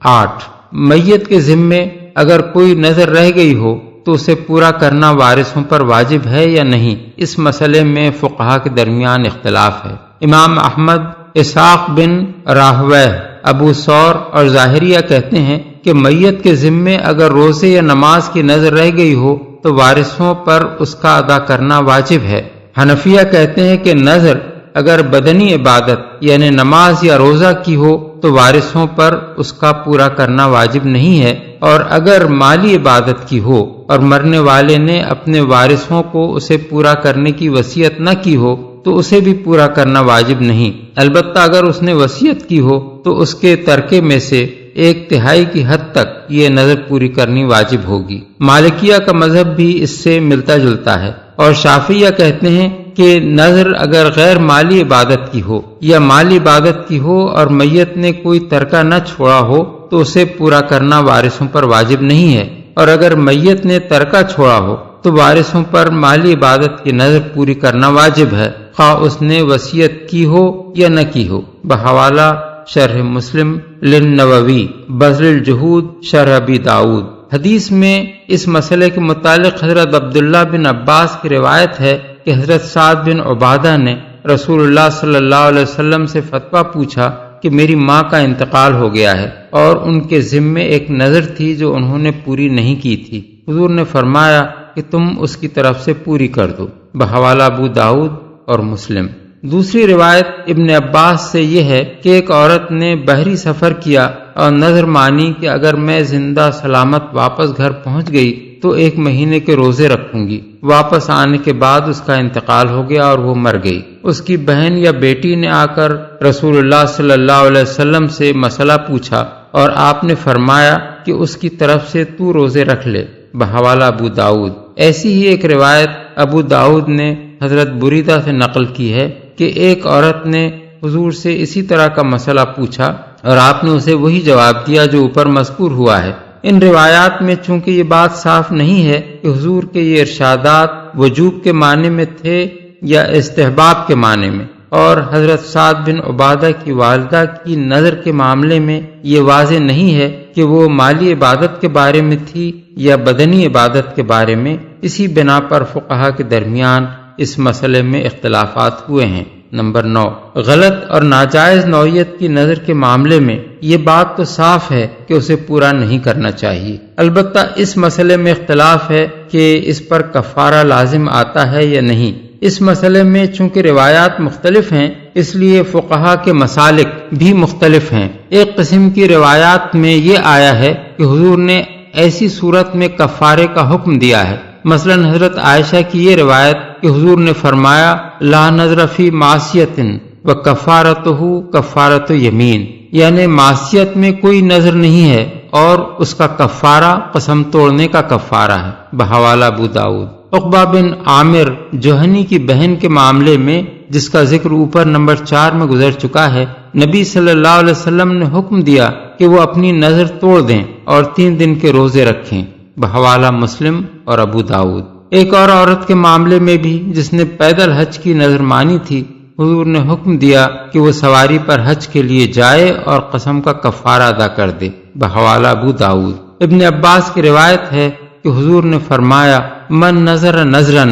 8، میت کے ذمے اگر کوئی نظر رہ گئی ہو تو اسے پورا کرنا وارثوں پر واجب ہے یا نہیں، اس مسئلے میں فقہا کے درمیان اختلاف ہے۔ امام احمد، اسحاق بن راہویہ، ابو ثور اور ظاہریہ کہتے ہیں کہ میت کے ذمے اگر روزے یا نماز کی نظر رہ گئی ہو تو وارثوں پر اس کا ادا کرنا واجب ہے۔ حنفیہ کہتے ہیں کہ نظر اگر بدنی عبادت یعنی نماز یا روزہ کی ہو تو وارثوں پر اس کا پورا کرنا واجب نہیں ہے، اور اگر مالی عبادت کی ہو اور مرنے والے نے اپنے وارثوں کو اسے پورا کرنے کی وصیت نہ کی ہو تو اسے بھی پورا کرنا واجب نہیں۔ البتہ اگر اس نے وصیت کی ہو تو اس کے ترکے میں سے 1/3 کی حد تک یہ نظر پوری کرنی واجب ہوگی۔ مالکیہ کا مذہب بھی اس سے ملتا جلتا ہے، اور شافعیہ کہتے ہیں کہ نظر اگر غیر مالی عبادت کی ہو یا مالی عبادت کی ہو اور میت نے کوئی ترکہ نہ چھوڑا ہو تو اسے پورا کرنا وارثوں پر واجب نہیں ہے، اور اگر میت نے ترکہ چھوڑا ہو تو وارثوں پر مالی عبادت کی نظر پوری کرنا واجب ہے، خواہ اس نے وصیت کی ہو یا نہ کی ہو۔ بحوالہ شرح مسلم للنووی، بذل الجہود شرح ابی داؤد۔ حدیث میں اس مسئلے کے متعلق حضرت عبداللہ بن عباس کی روایت ہے کہ حضرت سعد بن عبادہ نے رسول اللہ صلی اللہ علیہ وسلم سے فتویٰ پوچھا کہ میری ماں کا انتقال ہو گیا ہے اور ان کے ذمے ایک نظر تھی جو انہوں نے پوری نہیں کی تھی۔ حضور نے فرمایا کہ تم اس کی طرف سے پوری کر دو۔ بحوالہ ابو داؤد اور مسلم۔ دوسری روایت ابن عباس سے یہ ہے کہ ایک عورت نے بحری سفر کیا اور نظر مانی کہ اگر میں زندہ سلامت واپس گھر پہنچ گئی تو 1 مہینے کے روزے رکھوں گی۔ واپس آنے کے بعد اس کا انتقال ہو گیا اور وہ مر گئی۔ اس کی بہن یا بیٹی نے آ کر رسول اللہ صلی اللہ علیہ وسلم سے مسئلہ پوچھا اور آپ نے فرمایا کہ اس کی طرف سے تو روزے رکھ لے۔ بحوالہ ابو داؤد۔ ایسی ہی ایک روایت ابو داؤد نے حضرت بریدہ سے نقل کی ہے کہ ایک عورت نے حضور سے اسی طرح کا مسئلہ پوچھا اور آپ نے اسے وہی جواب دیا جو اوپر مذکور ہوا ہے۔ ان روایات میں چونکہ یہ بات صاف نہیں ہے کہ حضور کے یہ ارشادات وجوب کے معنی میں تھے یا استحباب کے معنی میں، اور حضرت سعد بن عبادہ کی والدہ کی نظر کے معاملے میں یہ واضح نہیں ہے کہ وہ مالی عبادت کے بارے میں تھی یا بدنی عبادت کے بارے میں، اسی بنا پر فقہا کے درمیان اس مسئلے میں اختلافات ہوئے ہیں۔ نمبر 9، غلط اور ناجائز نوعیت کی نظر کے معاملے میں یہ بات تو صاف ہے کہ اسے پورا نہیں کرنا چاہیے، البتہ اس مسئلے میں اختلاف ہے کہ اس پر کفارہ لازم آتا ہے یا نہیں۔ اس مسئلے میں چونکہ روایات مختلف ہیں، اس لیے فقہا کے مسالک بھی مختلف ہیں۔ ایک قسم کی روایات میں یہ آیا ہے کہ حضور نے ایسی صورت میں کفارے کا حکم دیا ہے، مثلا حضرت عائشہ کی یہ روایت کہ حضور نے فرمایا لا نظر فی معصیت و کفارتہ کفارت یمین، یعنی معصیت میں کوئی نظر نہیں ہے اور اس کا کفارہ قسم توڑنے کا کفارہ ہے، بحوالہ ابو داؤد۔ عقبہ بن عامر جوہنی کی بہن کے معاملے میں، جس کا ذکر اوپر نمبر 4 میں گزر چکا ہے، نبی صلی اللہ علیہ وسلم نے حکم دیا کہ وہ اپنی نظر توڑ دیں اور 3 دن کے روزے رکھیں، بحوالہ مسلم اور ابو داؤد۔ ایک اور عورت کے معاملے میں بھی جس نے پیدل حج کی نظر مانی تھی، حضور نے حکم دیا کہ وہ سواری پر حج کے لیے جائے اور قسم کا کفارہ ادا کر دے، بحوالہ ابو داؤد۔ ابن عباس کی روایت ہے کہ حضور نے فرمایا من نظر نظرا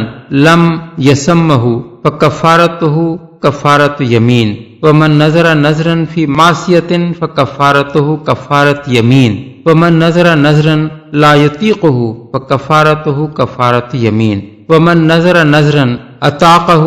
لم یسمہ فکفارتہ کفارت یمین ومن نظر نظرا فی معصیۃ فکفارتہ کفارت یمین ومن نظر نظرا لا یطیقہ فکفارتہ کفارت یمین ومن نظر نظرا اطاقہ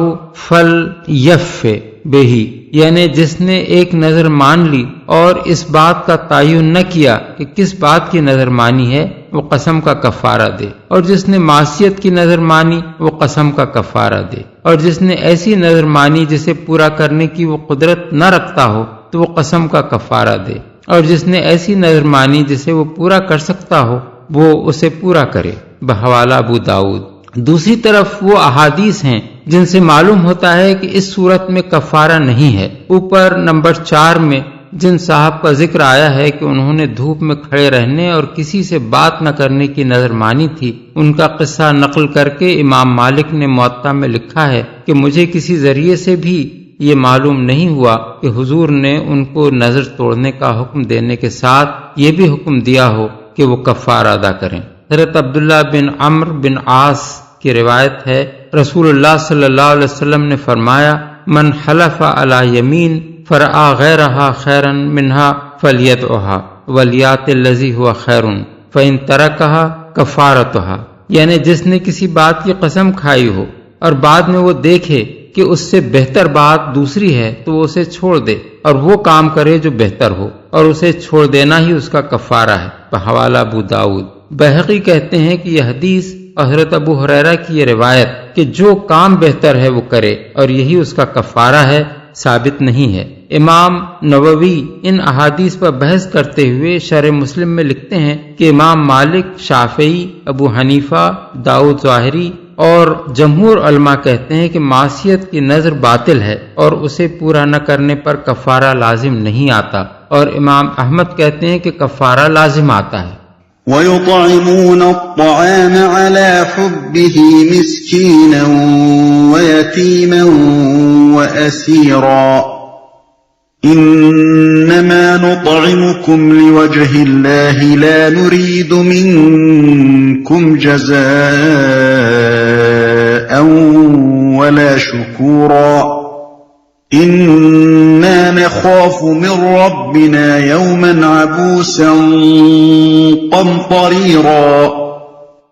فلیف بہی، یعنی جس نے ایک نظر مان لی اور اس بات کا تعین نہ کیا کہ کس بات کی نظر مانی ہے، وہ قسم کا کفارہ دے، اور جس نے معصیت کی نظر مانی وہ قسم کا کفارہ دے، اور جس نے ایسی نظر مانی جسے پورا کرنے کی وہ قدرت نہ رکھتا ہو تو وہ قسم کا کفارہ دے، اور جس نے ایسی نظر مانی جسے وہ پورا کر سکتا ہو وہ اسے پورا کرے، بحوالہ ابو داؤد۔ دوسری طرف وہ احادیث ہیں جن سے معلوم ہوتا ہے کہ اس صورت میں کفارہ نہیں ہے۔ اوپر نمبر 4 میں جن صاحب کا ذکر آیا ہے کہ انہوں نے دھوپ میں کھڑے رہنے اور کسی سے بات نہ کرنے کی نظر مانی تھی، ان کا قصہ نقل کر کے امام مالک نے موطا میں لکھا ہے کہ مجھے کسی ذریعے سے بھی یہ معلوم نہیں ہوا کہ حضور نے ان کو نظر توڑنے کا حکم دینے کے ساتھ یہ بھی حکم دیا ہو کہ وہ کفارہ ادا کریں۔ حضرت عبداللہ بن عمرو بن عاص کی روایت ہے، رسول اللہ صلی اللہ علیہ وسلم نے فرمایا من حلف علی یمین فرآ غیرہا خیرا منہا فلیدعھا ولیات الذی ہوا خیر فإن ترکہا کفارتہا، یعنی جس نے کسی بات کی قسم کھائی ہو اور بعد میں وہ دیکھے کہ اس سے بہتر بات دوسری ہے تو وہ اسے چھوڑ دے اور وہ کام کرے جو بہتر ہو، اور اسے چھوڑ دینا ہی اس کا کفارہ ہے، بحوالہ ابو داؤد۔ بہقی کہتے ہیں کہ یہ حدیث حضرت ابو ہریرہ کی یہ روایت کہ جو کام بہتر ہے وہ کرے اور یہی اس کا کفارہ ہے ثابت نہیں ہے۔ امام نووی ان احادیث پر بحث کرتے ہوئے شرح مسلم میں لکھتے ہیں کہ امام مالک، شافعی، ابو حنیفہ، داؤد ظاہری اور جمہور علماء کہتے ہیں کہ معصیت کی نظر باطل ہے اور اسے پورا نہ کرنے پر کفارہ لازم نہیں آتا، اور امام احمد کہتے ہیں کہ کفارہ لازم آتا ہے۔ وَيُطْعِمُونَ الطَّعَامَ عَلَى حُبِّهِ مِسْكِينًا وَيَتِيمًا وَأَسِيرًا إِنَّمَا نُطْعِمُكُمْ لِوَجْهِ اللَّهِ لَا نُرِيدُ مِنكُمْ جَزَاءً وَلَا شُكُورًا إِنَّا نَخَافُ مِن رَّبِّنَا يَوْمًا عَبُوسًا قَمْطَرِيرًا۔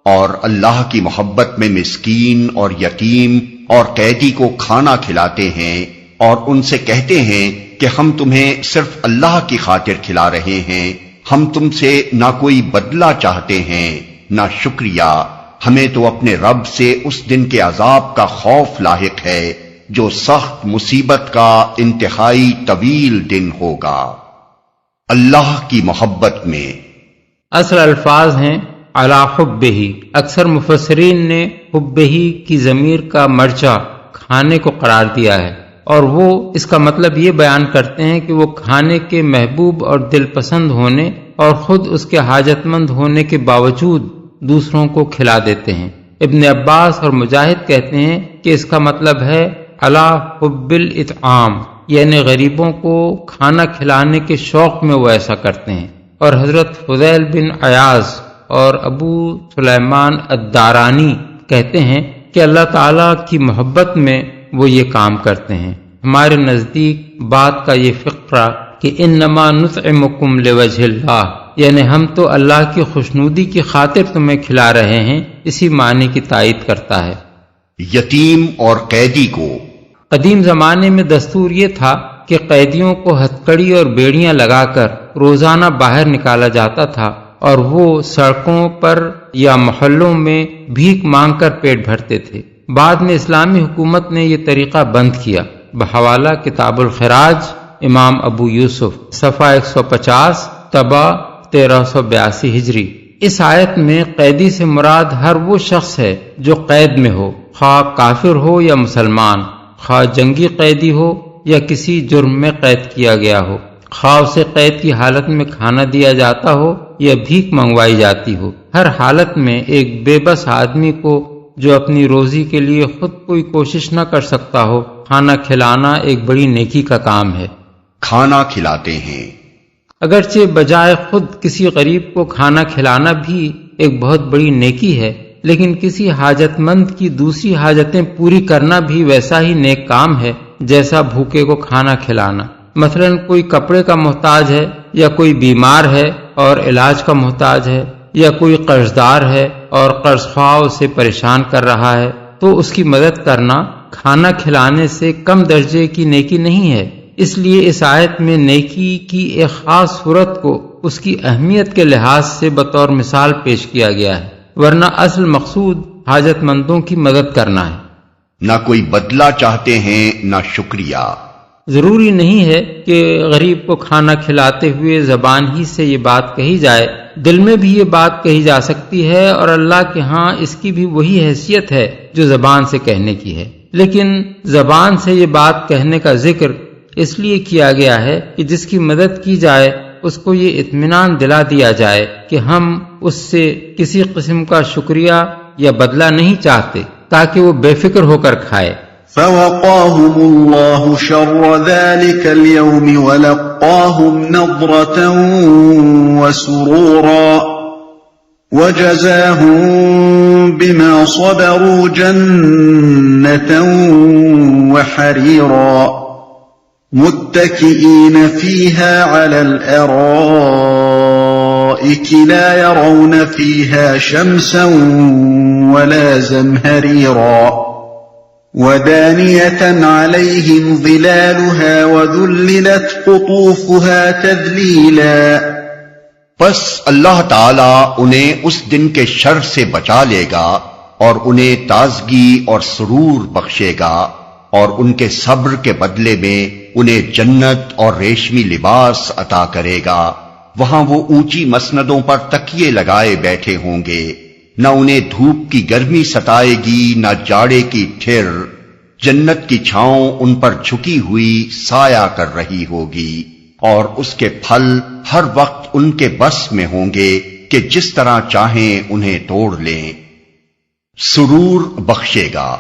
اور اللہ کی محبت میں مسکین اور یتیم اور قیدی کو کھانا کھلاتے ہیں اور ان سے کہتے ہیں کہ ہم تمہیں صرف اللہ کی خاطر کھلا رہے ہیں، ہم تم سے نہ کوئی بدلہ چاہتے ہیں نہ شکریہ، ہمیں تو اپنے رب سے اس دن کے عذاب کا خوف لاحق ہے جو سخت مصیبت کا انتہائی طویل دن ہوگا۔ اللہ کی محبت میں اصل الفاظ ہیں علی حبہ، اکثر مفسرین نے حبہ کی ضمیر کا مرجع کھانے کو قرار دیا ہے، اور وہ اس کا مطلب یہ بیان کرتے ہیں کہ وہ کھانے کے محبوب اور دل پسند ہونے اور خود اس کے حاجت مند ہونے کے باوجود دوسروں کو کھلا دیتے ہیں۔ ابن عباس اور مجاہد کہتے ہیں کہ اس کا مطلب ہے علی حب الاطعام، یعنی غریبوں کو کھانا کھلانے کے شوق میں وہ ایسا کرتے ہیں۔ اور حضرت فضیل بن عیاض اور ابو سلیمان الدارانی کہتے ہیں کہ اللہ تعالیٰ کی محبت میں وہ یہ کام کرتے ہیں۔ ہمارے نزدیک بات کا یہ فقرہ کہ انما نطعمکم لوجہ اللہ، یعنی ہم تو اللہ کی خوشنودی کی خاطر تمہیں کھلا رہے ہیں، اسی معنی کی تائید کرتا ہے۔ یتیم اور قیدی کو قدیم زمانے میں دستور یہ تھا کہ قیدیوں کو ہتھکڑی اور بیڑیاں لگا کر روزانہ باہر نکالا جاتا تھا اور وہ سڑکوں پر یا محلوں میں بھیک مانگ کر پیٹ بھرتے تھے۔ بعد میں اسلامی حکومت نے یہ طریقہ بند کیا۔ بحوالہ کتاب الخراج امام ابو یوسف صفحہ 150 طبع 1382 ہجری۔ اس آیت میں قیدی سے مراد ہر وہ شخص ہے جو قید میں ہو، خواہ کافر ہو یا مسلمان، خواہ جنگی قیدی ہو یا کسی جرم میں قید کیا گیا ہو، خواہ اسے قید کی حالت میں کھانا دیا جاتا ہو یا بھیک منگوائی جاتی ہو۔ ہر حالت میں ایک بے بس آدمی کو جو اپنی روزی کے لیے خود کوئی کوشش نہ کر سکتا ہو، کھانا کھلانا ایک بڑی نیکی کا کام ہے۔ کھانا کھلاتے ہیں۔ اگرچہ بجائے خود کسی غریب کو کھانا کھلانا بھی ایک بہت بڑی نیکی ہے، لیکن کسی حاجت مند کی دوسری حاجتیں پوری کرنا بھی ویسا ہی نیک کام ہے جیسا بھوکے کو کھانا کھلانا۔ مثلا کوئی کپڑے کا محتاج ہے یا کوئی بیمار ہے اور علاج کا محتاج ہے، یا کوئی قرض دار ہے اور قرض خواہ اسے پریشان کر رہا ہے، تو اس کی مدد کرنا کھانا کھلانے سے کم درجے کی نیکی نہیں ہے۔ اس لیے اس آیت میں نیکی کی ایک خاص صورت کو اس کی اہمیت کے لحاظ سے بطور مثال پیش کیا گیا ہے، ورنہ اصل مقصود حاجت مندوں کی مدد کرنا ہے۔ نہ کوئی بدلہ چاہتے ہیں نہ شکریہ۔ ضروری نہیں ہے کہ غریب کو کھانا کھلاتے ہوئے زبان ہی سے یہ بات کہی جائے، دل میں بھی یہ بات کہی جا سکتی ہے، اور اللہ کے ہاں اس کی بھی وہی حیثیت ہے جو زبان سے کہنے کی ہے۔ لیکن زبان سے یہ بات کہنے کا ذکر اس لیے کیا گیا ہے کہ جس کی مدد کی جائے اس کو یہ اطمینان دلا دیا جائے کہ ہم اس سے کسی قسم کا شکریہ یا بدلہ نہیں چاہتے، تاکہ وہ بے فکر ہو کر کھائے۔ فوقاهم الله شر ذلك اليوم ولقاهم نضرة وسرورا وجزاهم بما صبروا جنة وحريرا متكئين فيها على الأرائك لا يرون فيها شمسا ولا زمهريرا ودانية عليهم ظلالها وذللت قطوفها تذليلا۔ پس اللہ تعالیٰ انہیں اس دن کے شر سے بچا لے گا اور انہیں تازگی اور سرور بخشے گا، اور ان کے صبر کے بدلے میں انہیں جنت اور ریشمی لباس عطا کرے گا۔ وہاں وہ اونچی مسندوں پر تکیے لگائے بیٹھے ہوں گے، نہ انہیں دھوپ کی گرمی ستائے گی نہ جاڑے کی ٹھر، جنت کی چھاؤں ان پر جھکی ہوئی سایہ کر رہی ہوگی، اور اس کے پھل ہر وقت ان کے بس میں ہوں گے کہ جس طرح چاہیں انہیں توڑ لیں۔ سرور بخشے گا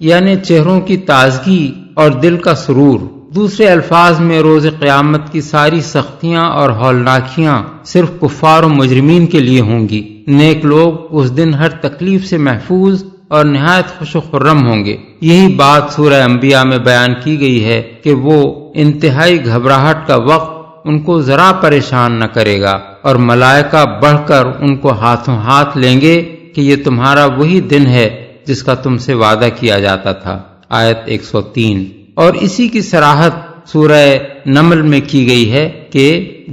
یعنی چہروں کی تازگی اور دل کا سرور۔ دوسرے الفاظ میں روز قیامت کی ساری سختیاں اور ہولناکیاں صرف کفار و مجرمین کے لیے ہوں گی۔ نیک لوگ اس دن ہر تکلیف سے محفوظ اور نہایت خوش و خرم ہوں گے۔ یہی بات سورہ انبیاء میں بیان کی گئی ہے کہ وہ انتہائی گھبراہٹ کا وقت ان کو ذرا پریشان نہ کرے گا، اور ملائکہ بڑھ کر ان کو ہاتھوں ہاتھ لیں گے کہ یہ تمہارا وہی دن ہے جس کا تم سے وعدہ کیا جاتا تھا۔ آیت 103۔ اور اسی کی صراحت سورہ نمل میں کی گئی ہے کہ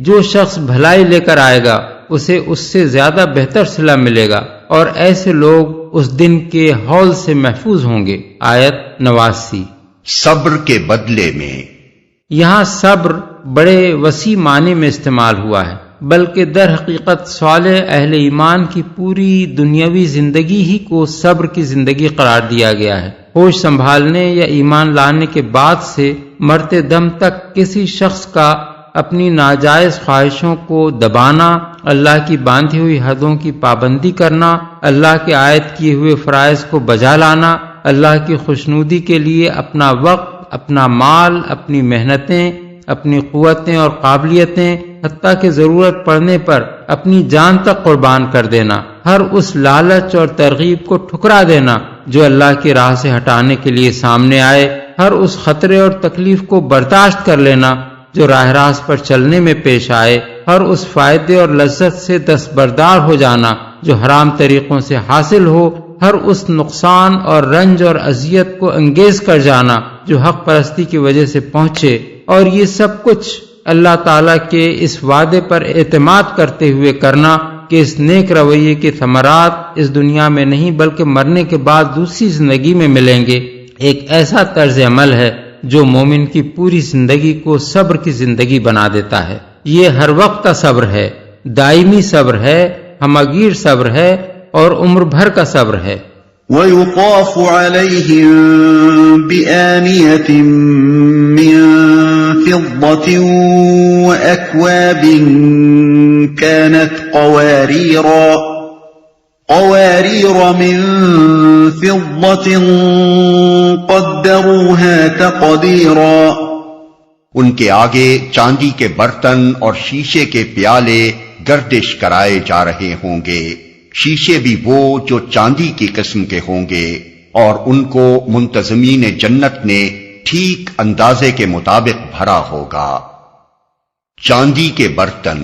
جو شخص بھلائی لے کر آئے گا اسے اس سے زیادہ بہتر صلہ ملے گا، اور ایسے لوگ اس دن کے ہول سے محفوظ ہوں گے۔ آیت 89۔ صبر کے بدلے میں، یہاں صبر بڑے وسیع معنی میں استعمال ہوا ہے، بلکہ در حقیقت صالح اہل ایمان کی پوری دنیاوی زندگی ہی کو صبر کی زندگی قرار دیا گیا ہے۔ ہوش سنبھالنے یا ایمان لانے کے بعد سے مرتے دم تک کسی شخص کا اپنی ناجائز خواہشوں کو دبانا، اللہ کی باندھی ہوئی حدوں کی پابندی کرنا، اللہ کے عائد کیے ہوئے فرائض کو بجا لانا، اللہ کی خوشنودی کے لیے اپنا وقت، اپنا مال، اپنی محنتیں، اپنی قوتیں اور قابلیتیں، حتیٰ کہ ضرورت پڑنے پر اپنی جان تک قربان کر دینا، ہر اس لالچ اور ترغیب کو ٹھکرا دینا جو اللہ کی راہ سے ہٹانے کے لیے سامنے آئے، ہر اس خطرے اور تکلیف کو برداشت کر لینا جو راہ راست پر چلنے میں پیش آئے، ہر اس فائدے اور لذت سے دستبردار ہو جانا جو حرام طریقوں سے حاصل ہو، ہر اس نقصان اور رنج اور اذیت کو انگیز کر جانا جو حق پرستی کی وجہ سے پہنچے، اور یہ سب کچھ اللہ تعالیٰ کے اس وعدے پر اعتماد کرتے ہوئے کرنا کہ اس نیک رویے کے ثمرات اس دنیا میں نہیں بلکہ مرنے کے بعد دوسری زندگی میں ملیں گے، ایک ایسا طرز عمل ہے جو مومن کی پوری زندگی کو صبر کی زندگی بنا دیتا ہے۔ یہ ہر وقت کا صبر ہے، دائمی صبر ہے، ہمگیر صبر ہے اور عمر بھر کا صبر ہے۔ وَيُطَافُ عَلَيْهِم بِآنِيَةٍ مِّن فِضَّةٍ وَأَكْوَابٍ كَانَتْ قَوَارِيرَ مِن فِضَّةٍ قَدَّرُوهَا تَقْدِيرًا۔ ان کے آگے چاندی کے برتن اور شیشے کے پیالے گردش کرائے جا رہے ہوں گے، شیشے بھی وہ جو چاندی کی قسم کے ہوں گے، اور ان کو منتظمین جنت نے ٹھیک اندازے کے مطابق بھرا ہوگا۔ چاندی کے برتن۔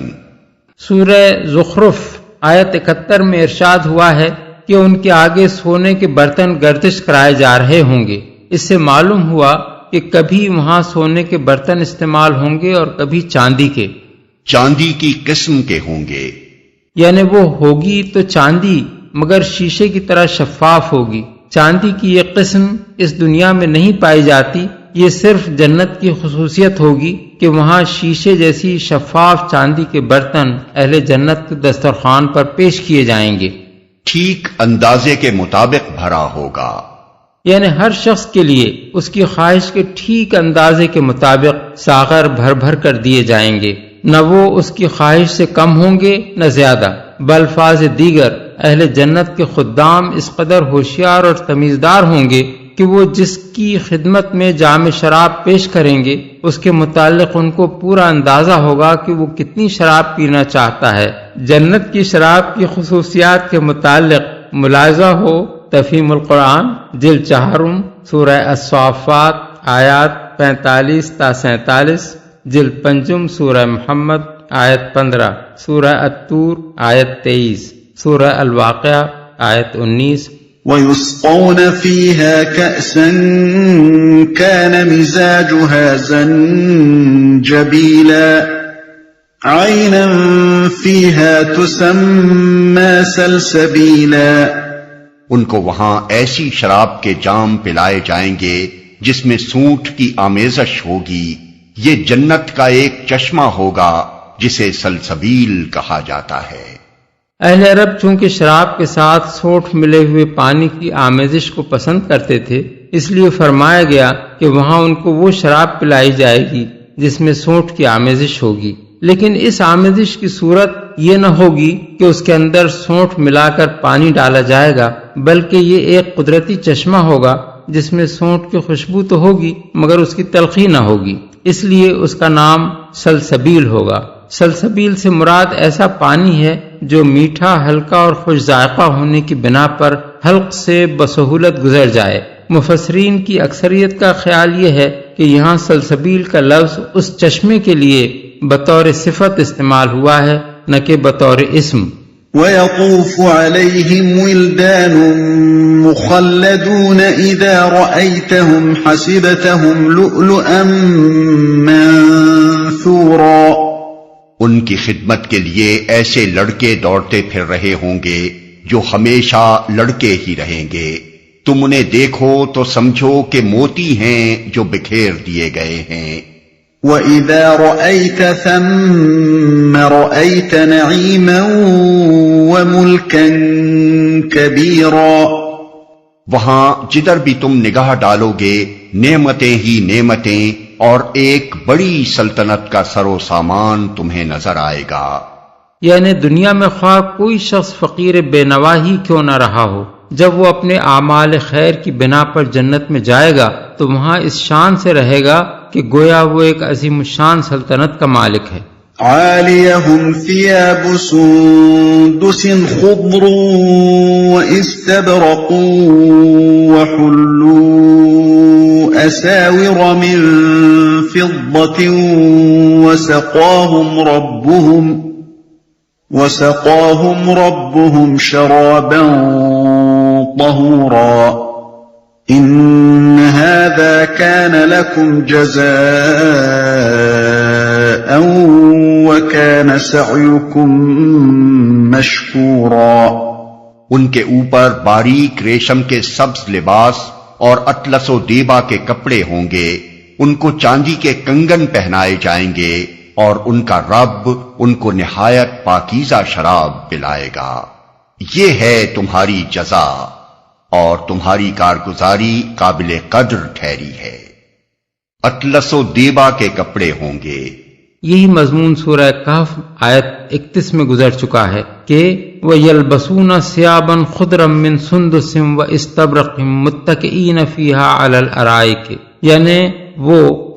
سورہ زخرف آیت 71 میں ارشاد ہوا ہے کہ ان کے آگے سونے کے برتن گردش کرائے جا رہے ہوں گے۔ اس سے معلوم ہوا کہ کبھی وہاں سونے کے برتن استعمال ہوں گے اور کبھی چاندی کے۔ چاندی کی قسم کے ہوں گے، یعنی وہ ہوگی تو چاندی مگر شیشے کی طرح شفاف ہوگی۔ چاندی کی یہ قسم اس دنیا میں نہیں پائی جاتی، یہ صرف جنت کی خصوصیت ہوگی کہ وہاں شیشے جیسی شفاف چاندی کے برتن اہل جنت کے دسترخوان پر پیش کیے جائیں گے، ٹھیک اندازے کے مطابق بھرا ہوگا۔ یعنی ہر شخص کے لیے اس کی خواہش کے ٹھیک اندازے کے مطابق ساغر بھر بھر کر دیے جائیں گے، نہ وہ اس کی خواہش سے کم ہوں گے نہ زیادہ۔ بالفاظ دیگر اہل جنت کے خدام اس قدر ہوشیار اور تمیزدار ہوں گے کہ وہ جس کی خدمت میں جام شراب پیش کریں گے اس کے متعلق ان کو پورا اندازہ ہوگا کہ وہ کتنی شراب پینا چاہتا ہے۔ جنت کی شراب کی خصوصیات کے متعلق ملاحظہ ہو تفہیم القرآن جلد 4 سورہ الصافات آیات 45 تا 47، جلد 5 سورہ محمد آیت 15، سورہ الطور آیت 23، سورہ الواقعہ آیت 19۔ وَيُسْقَوْنَ فِيهَا كَأْسًا كَانَ مِزَاجُهَا زَنْجَبِيلًا عَيْنًا فِيهَا تُسَمَّى سَلْسَبِيلًا۔ ان کو وہاں ایسی شراب کے جام پلائے جائیں گے جس میں سونٹ کی آمیزش ہوگی، یہ جنت کا ایک چشمہ ہوگا جسے سلسبیل کہا جاتا ہے۔ اہل عرب چونکہ شراب کے ساتھ سونٹ ملے ہوئے پانی کی آمیزش کو پسند کرتے تھے، اس لیے فرمایا گیا کہ وہاں ان کو وہ شراب پلائی جائے گی جس میں سونٹ کی آمیزش ہوگی، لیکن اس آمیزش کی صورت یہ نہ ہوگی کہ اس کے اندر سونٹ ملا کر پانی ڈالا جائے گا، بلکہ یہ ایک قدرتی چشمہ ہوگا جس میں سونٹ کی خوشبو تو ہوگی مگر اس کی تلخی نہ ہوگی، اس لیے اس کا نام سلسبیل ہوگا۔ سلسبیل سے مراد ایسا پانی ہے جو میٹھا، ہلکا اور خوش ذائقہ ہونے کی بنا پر حلق سے بسہولت گزر جائے۔ مفسرین کی اکثریت کا خیال یہ ہے کہ یہاں سلسبیل کا لفظ اس چشمے کے لیے بطور صفت استعمال ہوا ہے نہ کہ بطور اسم۔ وَيَطُوفُ عَلَيْهِمْ وِلْدَانٌ مُخَلَّدُونَ إِذَا رَأَيْتَهُمْ حَسِبْتَهُمْ لُؤْلُؤًا مَّنثُورًا۔ ان کی خدمت کے لیے ایسے لڑکے دوڑتے پھر رہے ہوں گے جو ہمیشہ لڑکے ہی رہیں گے، تم انہیں دیکھو تو سمجھو کہ موتی ہیں جو بکھیر دیے گئے ہیں۔ وَإِذَا رَأَيْتَ ثَمَّ رَأَيْتَ نَعِيمًا وَمُلْكًا كَبِيرًا۔ وہاں جدھر بھی تم نگاہ ڈالو گے نعمتیں ہی نعمتیں اور ایک بڑی سلطنت کا سر و سامان تمہیں نظر آئے گا۔ یعنی دنیا میں خواہ کوئی شخص فقیر بے نوا ہی کیوں نہ رہا ہو، جب وہ اپنے اعمال خیر کی بنا پر جنت میں جائے گا تو وہاں اس شان سے رہے گا کہ گویا وہ ایک عظیم الشان سلطنت کا مالک ہے۔ عاليهم ثياب سندس خضر واستبرق وحلوا أساور من فضة وسقاهم ربهم شرابا طهورا إن هذا كان لكم جزاء وكان سعيكم مشكورا۔ ان کے اوپر باریک ریشم کے سبز لباس اور اطلس و دیبا کے کپڑے ہوں گے، ان کو چاندی کے کنگن پہنائے جائیں گے، اور ان کا رب ان کو نہایت پاکیزہ شراب پلائے گا۔ یہ ہے تمہاری جزا، اور تمہاری کارگزاری قابل قدر ٹھہری ہے۔ اطلس و دیبا کے کپڑے ہوں گے۔ یہی مضمون سورہ کہف آیت 31 میں گزر چکا ہے کہ وَيَلْبَسُونَ ثِيَابًا خُضْرًا مِّن سُنْدُسٍ وَإِسْتَبْرَقٍ مُتَّكِئِينَ فِيهَا عَلَى الْأَرَائِكِ،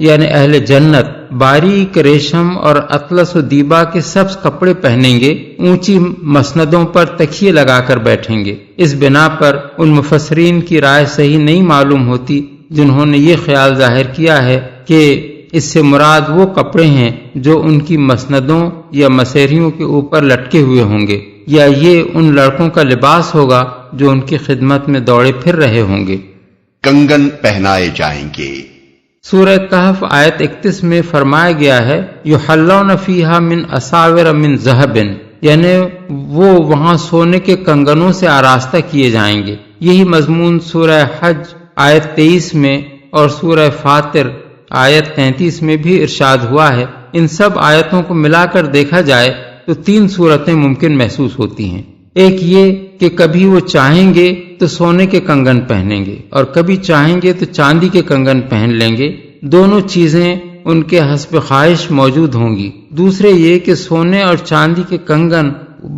یعنی اہل جنت باریک ریشم اور اطلس و دیبا کے سبز کپڑے پہنیں گے، اونچی مسندوں پر تکیے لگا کر بیٹھیں گے۔ اس بنا پر ان مفسرین کی رائے صحیح نہیں معلوم ہوتی جنہوں نے یہ خیال ظاہر کیا ہے کہ اس سے مراد وہ کپڑے ہیں جو ان کی مسندوں یا مسیریوں کے اوپر لٹکے ہوئے ہوں گے، یا یہ ان لڑکوں کا لباس ہوگا جو ان کی خدمت میں دوڑے پھر رہے ہوں گے۔ کنگن پہنائے جائیں گے۔ سورہ کہف آیت 31 میں فرمایا گیا ہے یحلون فیہا من اساور من ذہب، یعنی وہ وہاں سونے کے کنگنوں سے آراستہ کیے جائیں گے۔ یہی مضمون سورہ حج آیت 23 میں اور سورہ فاطر آیت 33 میں بھی ارشاد ہوا ہے۔ ان سب آیتوں کو ملا کر دیکھا جائے تو 3 صورتیں ممکن محسوس ہوتی ہیں۔ ایک یہ کہ کبھی وہ چاہیں گے تو سونے کے کنگن پہنیں گے، اور کبھی چاہیں گے تو چاندی کے کنگن پہن لیں گے، دونوں چیزیں ان کے حسب خواہش موجود ہوں گی۔ دوسرے یہ کہ سونے اور چاندی کے کنگن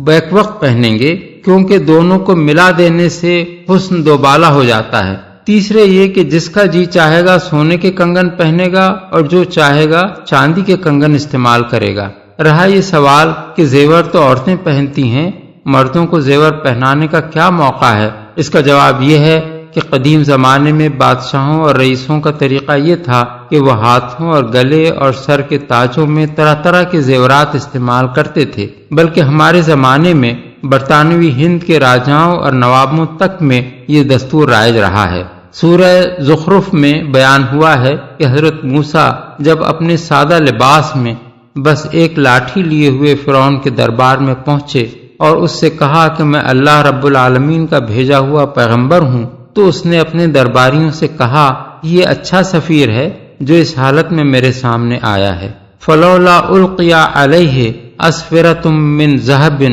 بیک وقت پہنیں گے کیونکہ دونوں کو ملا دینے سے حسن دوبالا ہو جاتا ہے۔ تیسرے یہ کہ جس کا جی چاہے گا سونے کے کنگن پہنے گا اور جو چاہے گا چاندی کے کنگن استعمال کرے گا۔ رہا یہ سوال کہ زیور تو عورتیں پہنتی ہیں، مردوں کو زیور پہنانے کا کیا موقع ہے؟ اس کا جواب یہ ہے کہ قدیم زمانے میں بادشاہوں اور رئیسوں کا طریقہ یہ تھا کہ وہ ہاتھوں اور گلے اور سر کے تاجوں میں طرح طرح کے زیورات استعمال کرتے تھے، بلکہ ہمارے زمانے میں برطانوی ہند کے راجاؤں اور نوابوں تک میں یہ دستور رائج رہا ہے۔ سورہ زخرف میں بیان ہوا ہے کہ حضرت موسیٰ جب اپنے سادہ لباس میں بس ایک لاٹھی لیے ہوئے فرعون کے دربار میں پہنچے اور اس سے کہا کہ میں اللہ رب العالمین کا بھیجا ہوا پیغمبر ہوں، تو اس نے اپنے درباریوں سے کہا یہ اچھا سفیر ہے جو اس حالت میں میرے سامنے آیا ہے۔ فلولا القی علیہ اسورۃ من ذہب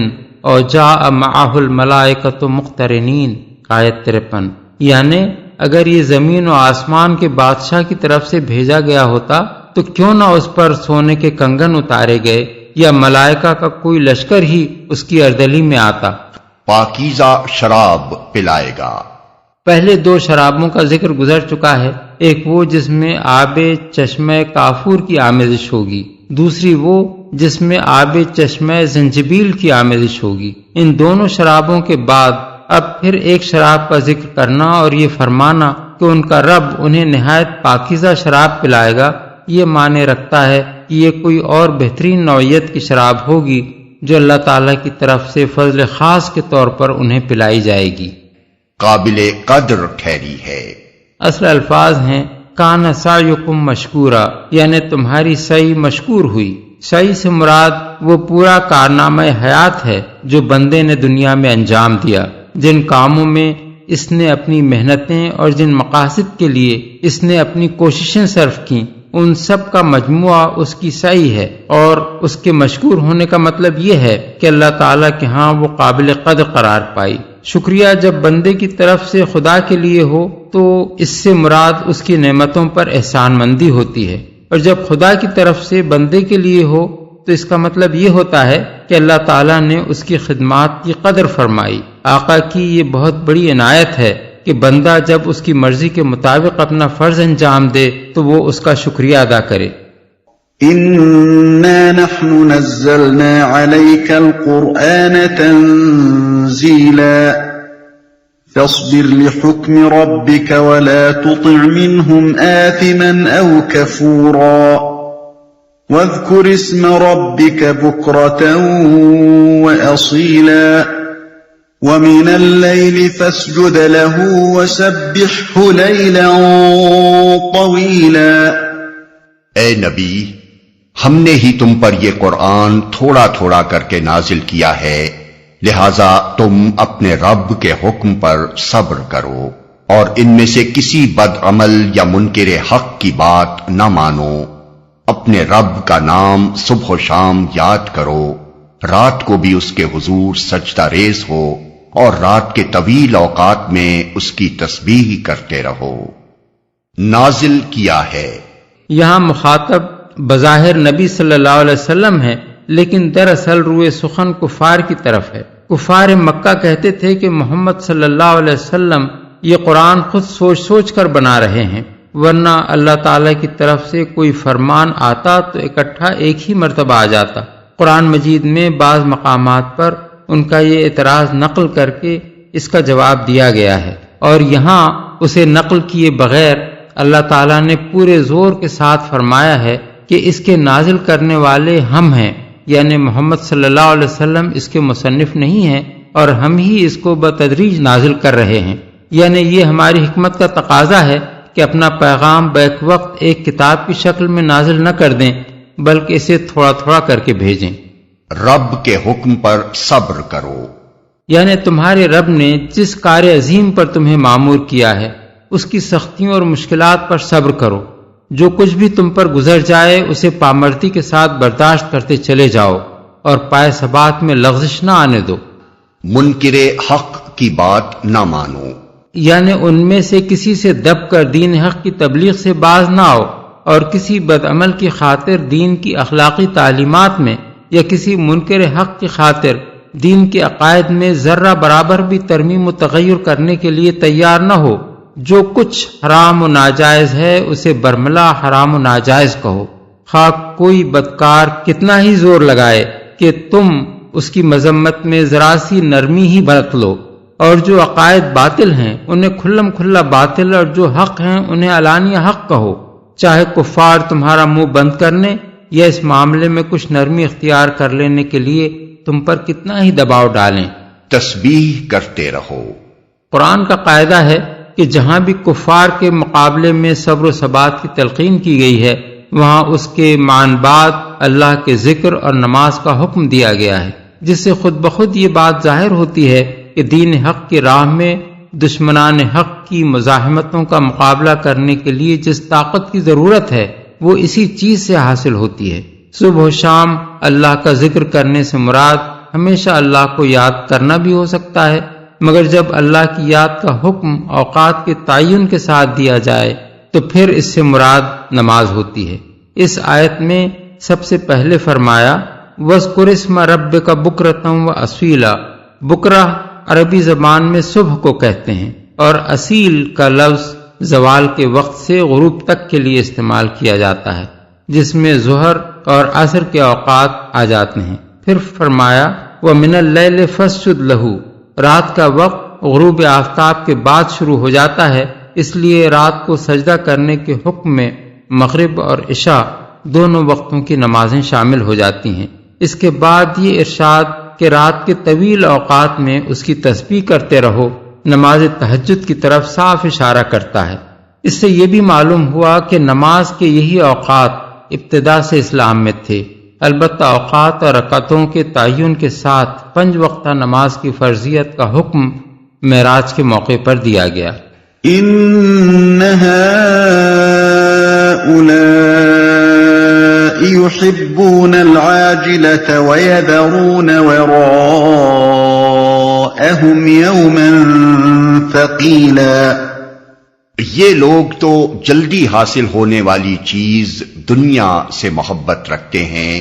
اور جاء معہ الملائکۃ مقترنین، آیت 53۔ یعنی اگر یہ زمین و آسمان کے بادشاہ کی طرف سے بھیجا گیا ہوتا تو کیوں نہ اس پر سونے کے کنگن اتارے گئے یا ملائکہ کا کوئی لشکر ہی اس کی اردلی میں آتا۔ پاکیزہ شراب پلائے گا۔ پہلے 2 شرابوں کا ذکر گزر چکا ہے، ایک وہ جس میں آب چشمہ کافور کی آمیزش ہوگی، دوسری وہ جس میں آب چشمہ زنجبیل کی آمیزش ہوگی۔ ان دونوں شرابوں کے بعد اب پھر ایک شراب کا ذکر کرنا اور یہ فرمانا کہ ان کا رب انہیں نہایت پاکیزہ شراب پلائے گا، یہ معنی رکھتا ہے کہ یہ کوئی اور بہترین نوعیت کی شراب ہوگی جو اللہ تعالیٰ کی طرف سے فضل خاص کے طور پر انہیں پلائی جائے گی۔ قابل قدر ٹھہری ہے۔ اصل الفاظ ہیں کان سعیکم مشکورا، یعنی تمہاری سعی مشکور ہوئی۔ سعی سے مراد وہ پورا کارنامہ حیات ہے جو بندے نے دنیا میں انجام دیا، جن کاموں میں اس نے اپنی محنتیں اور جن مقاصد کے لیے اس نے اپنی کوششیں صرف کیں، ان سب کا مجموعہ اس کی سعی ہے، اور اس کے مشکور ہونے کا مطلب یہ ہے کہ اللہ تعالیٰ کے ہاں وہ قابل قدر قرار پائی۔ شکریہ جب بندے کی طرف سے خدا کے لیے ہو تو اس سے مراد اس کی نعمتوں پر احسان مندی ہوتی ہے، اور جب خدا کی طرف سے بندے کے لیے ہو تو اس کا مطلب یہ ہوتا ہے کہ اللہ تعالیٰ نے اس کی خدمات کی قدر فرمائی، آقا کی یہ بہت بڑی عنایت ہے کہ بندہ جب اس کی مرضی کے مطابق اپنا فرض انجام دے تو وہ اس کا شکریہ ادا کرے۔ إِنَّا نَحْنُ نَزَّلْنَا عَلَيْكَ الْقُرْآنَ تَنزِيلًا فاصبر لحكم ربك ولا تطع منهم آثما أو كفورا واذكر اسم ربك بكرة وأصيلا ومن الليل فاسجد له وسبحه ليلا طويلا۔ اے نبی، ہم نے ہی تم پر یہ قرآن تھوڑا تھوڑا کر کے نازل کیا ہے، لہذا تم اپنے رب کے حکم پر صبر کرو اور ان میں سے کسی بد عمل یا منکر حق کی بات نہ مانو۔ اپنے رب کا نام صبح و شام یاد کرو، رات کو بھی اس کے حضور سجدہ ریز ہو اور رات کے طویل اوقات میں اس کی تسبیح کرتے رہو۔ نازل کیا ہے، یہاں مخاطب بظاہر نبی صلی اللہ علیہ وسلم ہے، لیکن دراصل روئے سخن کفار کی طرف ہے۔ کفار مکہ کہتے تھے کہ محمد صلی اللہ علیہ وسلم یہ قرآن خود سوچ سوچ کر بنا رہے ہیں، ورنہ اللہ تعالیٰ کی طرف سے کوئی فرمان آتا تو اکٹھا ایک ہی مرتبہ آ جاتا۔ قرآن مجید میں بعض مقامات پر ان کا یہ اعتراض نقل کر کے اس کا جواب دیا گیا ہے، اور یہاں اسے نقل کیے بغیر اللہ تعالیٰ نے پورے زور کے ساتھ فرمایا ہے کہ اس کے نازل کرنے والے ہم ہیں، یعنی محمد صلی اللہ علیہ وسلم اس کے مصنف نہیں ہیں اور ہم ہی اس کو بتدریج نازل کر رہے ہیں، یعنی یہ ہماری حکمت کا تقاضا ہے کہ اپنا پیغام بیک وقت ایک کتاب کی شکل میں نازل نہ کر دیں بلکہ اسے تھوڑا تھوڑا کر کے بھیجیں۔ رب کے حکم پر صبر کرو، یعنی تمہارے رب نے جس کار عظیم پر تمہیں مامور کیا ہے اس کی سختیوں اور مشکلات پر صبر کرو، جو کچھ بھی تم پر گزر جائے اسے پامردی کے ساتھ برداشت کرتے چلے جاؤ اور پائے ثبات میں لغزش نہ آنے دو۔ منکر حق کی بات نہ مانو، یعنی ان میں سے کسی سے دب کر دین حق کی تبلیغ سے باز نہ آؤ اور کسی بدعمل کی خاطر دین کی اخلاقی تعلیمات میں یا کسی منکر حق کی خاطر دین کے عقائد میں ذرہ برابر بھی ترمیم و تغیر کرنے کے لیے تیار نہ ہو۔ جو کچھ حرام و ناجائز ہے اسے برملا حرام و ناجائز کہو، خواہ کوئی بدکار کتنا ہی زور لگائے کہ تم اس کی مذمت میں ذرا سی نرمی ہی برت لو، اور جو عقائد باطل ہیں انہیں کھلم کھلا باطل اور جو حق ہیں انہیں علانیہ حق کہو، چاہے کفار تمہارا منہ بند کرنے یا اس معاملے میں کچھ نرمی اختیار کر لینے کے لیے تم پر کتنا ہی دباؤ ڈالیں۔ تسبیح کرتے رہو۔ قرآن کا قاعدہ ہے کہ جہاں بھی کفار کے مقابلے میں صبر و ثبات کی تلقین کی گئی ہے وہاں اس کے معن بعد اللہ کے ذکر اور نماز کا حکم دیا گیا ہے، جس سے خود بخود یہ بات ظاہر ہوتی ہے کہ دین حق کی راہ میں دشمنان حق کی مزاحمتوں کا مقابلہ کرنے کے لیے جس طاقت کی ضرورت ہے وہ اسی چیز سے حاصل ہوتی ہے۔ صبح و شام اللہ کا ذکر کرنے سے مراد ہمیشہ اللہ کو یاد کرنا بھی ہو سکتا ہے، مگر جب اللہ کی یاد کا حکم اوقات کے تعین کے ساتھ دیا جائے تو پھر اس سے مراد نماز ہوتی ہے۔ اس آیت میں سب سے پہلے فرمایا وَاذْكُرِ اسْمَ رَبِّكَ بُكْرَةً وَأَصِيلًا۔ بکرہ عربی زبان میں صبح کو کہتے ہیں اور اصیل کا لفظ زوال کے وقت سے غروب تک کے لیے استعمال کیا جاتا ہے، جس میں ظہر اور عصر کے اوقات آ جاتے ہیں۔ پھر فرمایا وَمِنَ اللَّيْلِ فَاسْجُدْ لَهُ۔ رات کا وقت غروب آفتاب کے بعد شروع ہو جاتا ہے، اس لیے رات کو سجدہ کرنے کے حکم میں مغرب اور عشاء دونوں وقتوں کی نمازیں شامل ہو جاتی ہیں۔ اس کے بعد یہ ارشاد کہ رات کے طویل اوقات میں اس کی تسبیح کرتے رہو نماز تہجد کی طرف صاف اشارہ کرتا ہے۔ اس سے یہ بھی معلوم ہوا کہ نماز کے یہی اوقات ابتدا سے اسلام میں تھے، البتہ اوقات اور رکعتوں کے تعین کے ساتھ 5 وقتہ نماز کی فرضیت کا حکم معراج کے موقع پر دیا گیا۔ إِنَّ هَٰؤُلَاءِ يُحِبُّونَ الْعَاجِلَةَ وَيَذَرُونَ وَرَاءَهُمْ يَوْمًا ثَقِيلًا۔ یہ لوگ تو جلدی حاصل ہونے والی چیز دنیا سے محبت رکھتے ہیں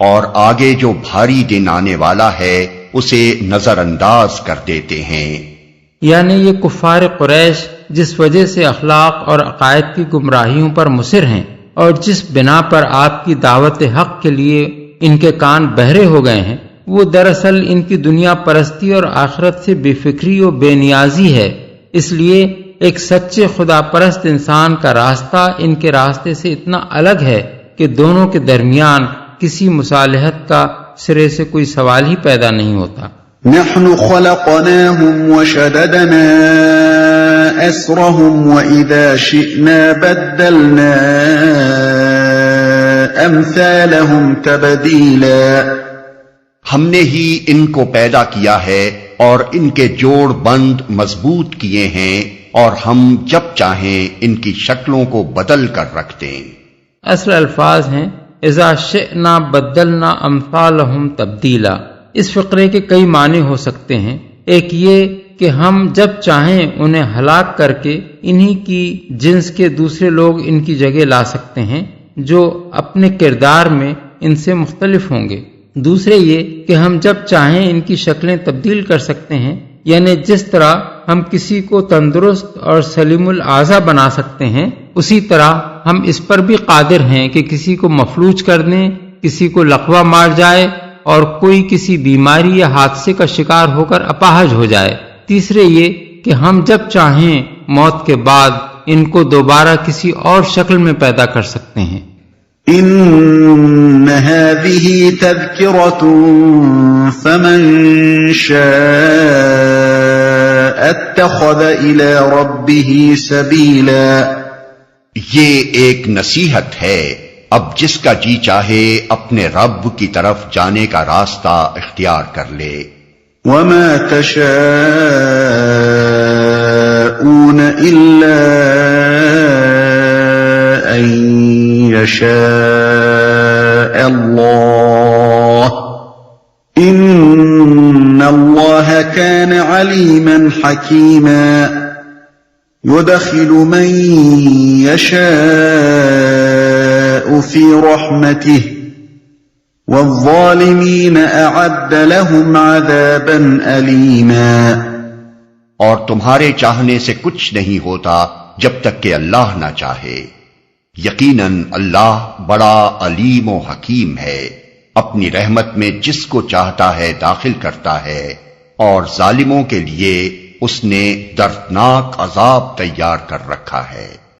اور آگے جو بھاری دن آنے والا ہے اسے نظر انداز کر دیتے ہیں۔ یعنی یہ کفار قریش جس وجہ سے اخلاق اور عقائد کی گمراہیوں پر مصر ہیں اور جس بنا پر آپ کی دعوت حق کے لیے ان کے کان بہرے ہو گئے ہیں، وہ دراصل ان کی دنیا پرستی اور آخرت سے بے فکری و بے نیازی ہے۔ اس لیے ایک سچے خدا پرست انسان کا راستہ ان کے راستے سے اتنا الگ ہے کہ دونوں کے درمیان کسی مصالحت کا سرے سے کوئی سوال ہی پیدا نہیں ہوتا۔ نحن خلقناهم وشددنا أسرهم وإذا شئنا بدلنا أمثالهم تبديلا۔ ہم نے ہی ان کو پیدا کیا ہے اور ان کے جوڑ بند مضبوط کیے ہیں، اور ہم جب چاہیں ان کی شکلوں کو بدل کر رکھ دیں۔ اصل الفاظ ہیں اذا شئنا بدلنا امثالهم تبدیلا۔ اس فقرے کے کئی معنی ہو سکتے ہیں۔ ایک یہ کہ ہم جب چاہیں انہیں ہلاک کر کے انہی کی جنس کے دوسرے لوگ ان کی جگہ لا سکتے ہیں جو اپنے کردار میں ان سے مختلف ہوں گے۔ دوسرے یہ کہ ہم جب چاہیں ان کی شکلیں تبدیل کر سکتے ہیں، یعنی جس طرح ہم کسی کو تندرست اور سلیم الاعضا بنا سکتے ہیں، اسی طرح ہم اس پر بھی قادر ہیں کہ کسی کو مفلوج کر دیں، کسی کو لقوہ مار جائے اور کوئی کسی بیماری یا حادثے کا شکار ہو کر اپاہج ہو جائے۔ تیسرے یہ کہ ہم جب چاہیں موت کے بعد ان کو دوبارہ کسی اور شکل میں پیدا کر سکتے ہیں۔ ان هذه تذكرة فمن شاء اتخذ الى ربه سبيلا۔ یہ ایک نصیحت ہے، اب جس کا جی چاہے اپنے رب کی طرف جانے کا راستہ اختیار کر لے۔ وما تشاءون الا ان يشاء الله ان الله كان عليما حكيما يدخل من يشاء في رحمته والظالمين اعد لهم عذابا أليما۔ اور تمہارے چاہنے سے کچھ نہیں ہوتا جب تک کہ اللہ نہ چاہے، یقیناً اللہ بڑا علیم و حکیم ہے، اپنی رحمت میں جس کو چاہتا ہے داخل کرتا ہے، اور ظالموں کے لیے اس نے دردناک عذاب تیار کر رکھا ہے۔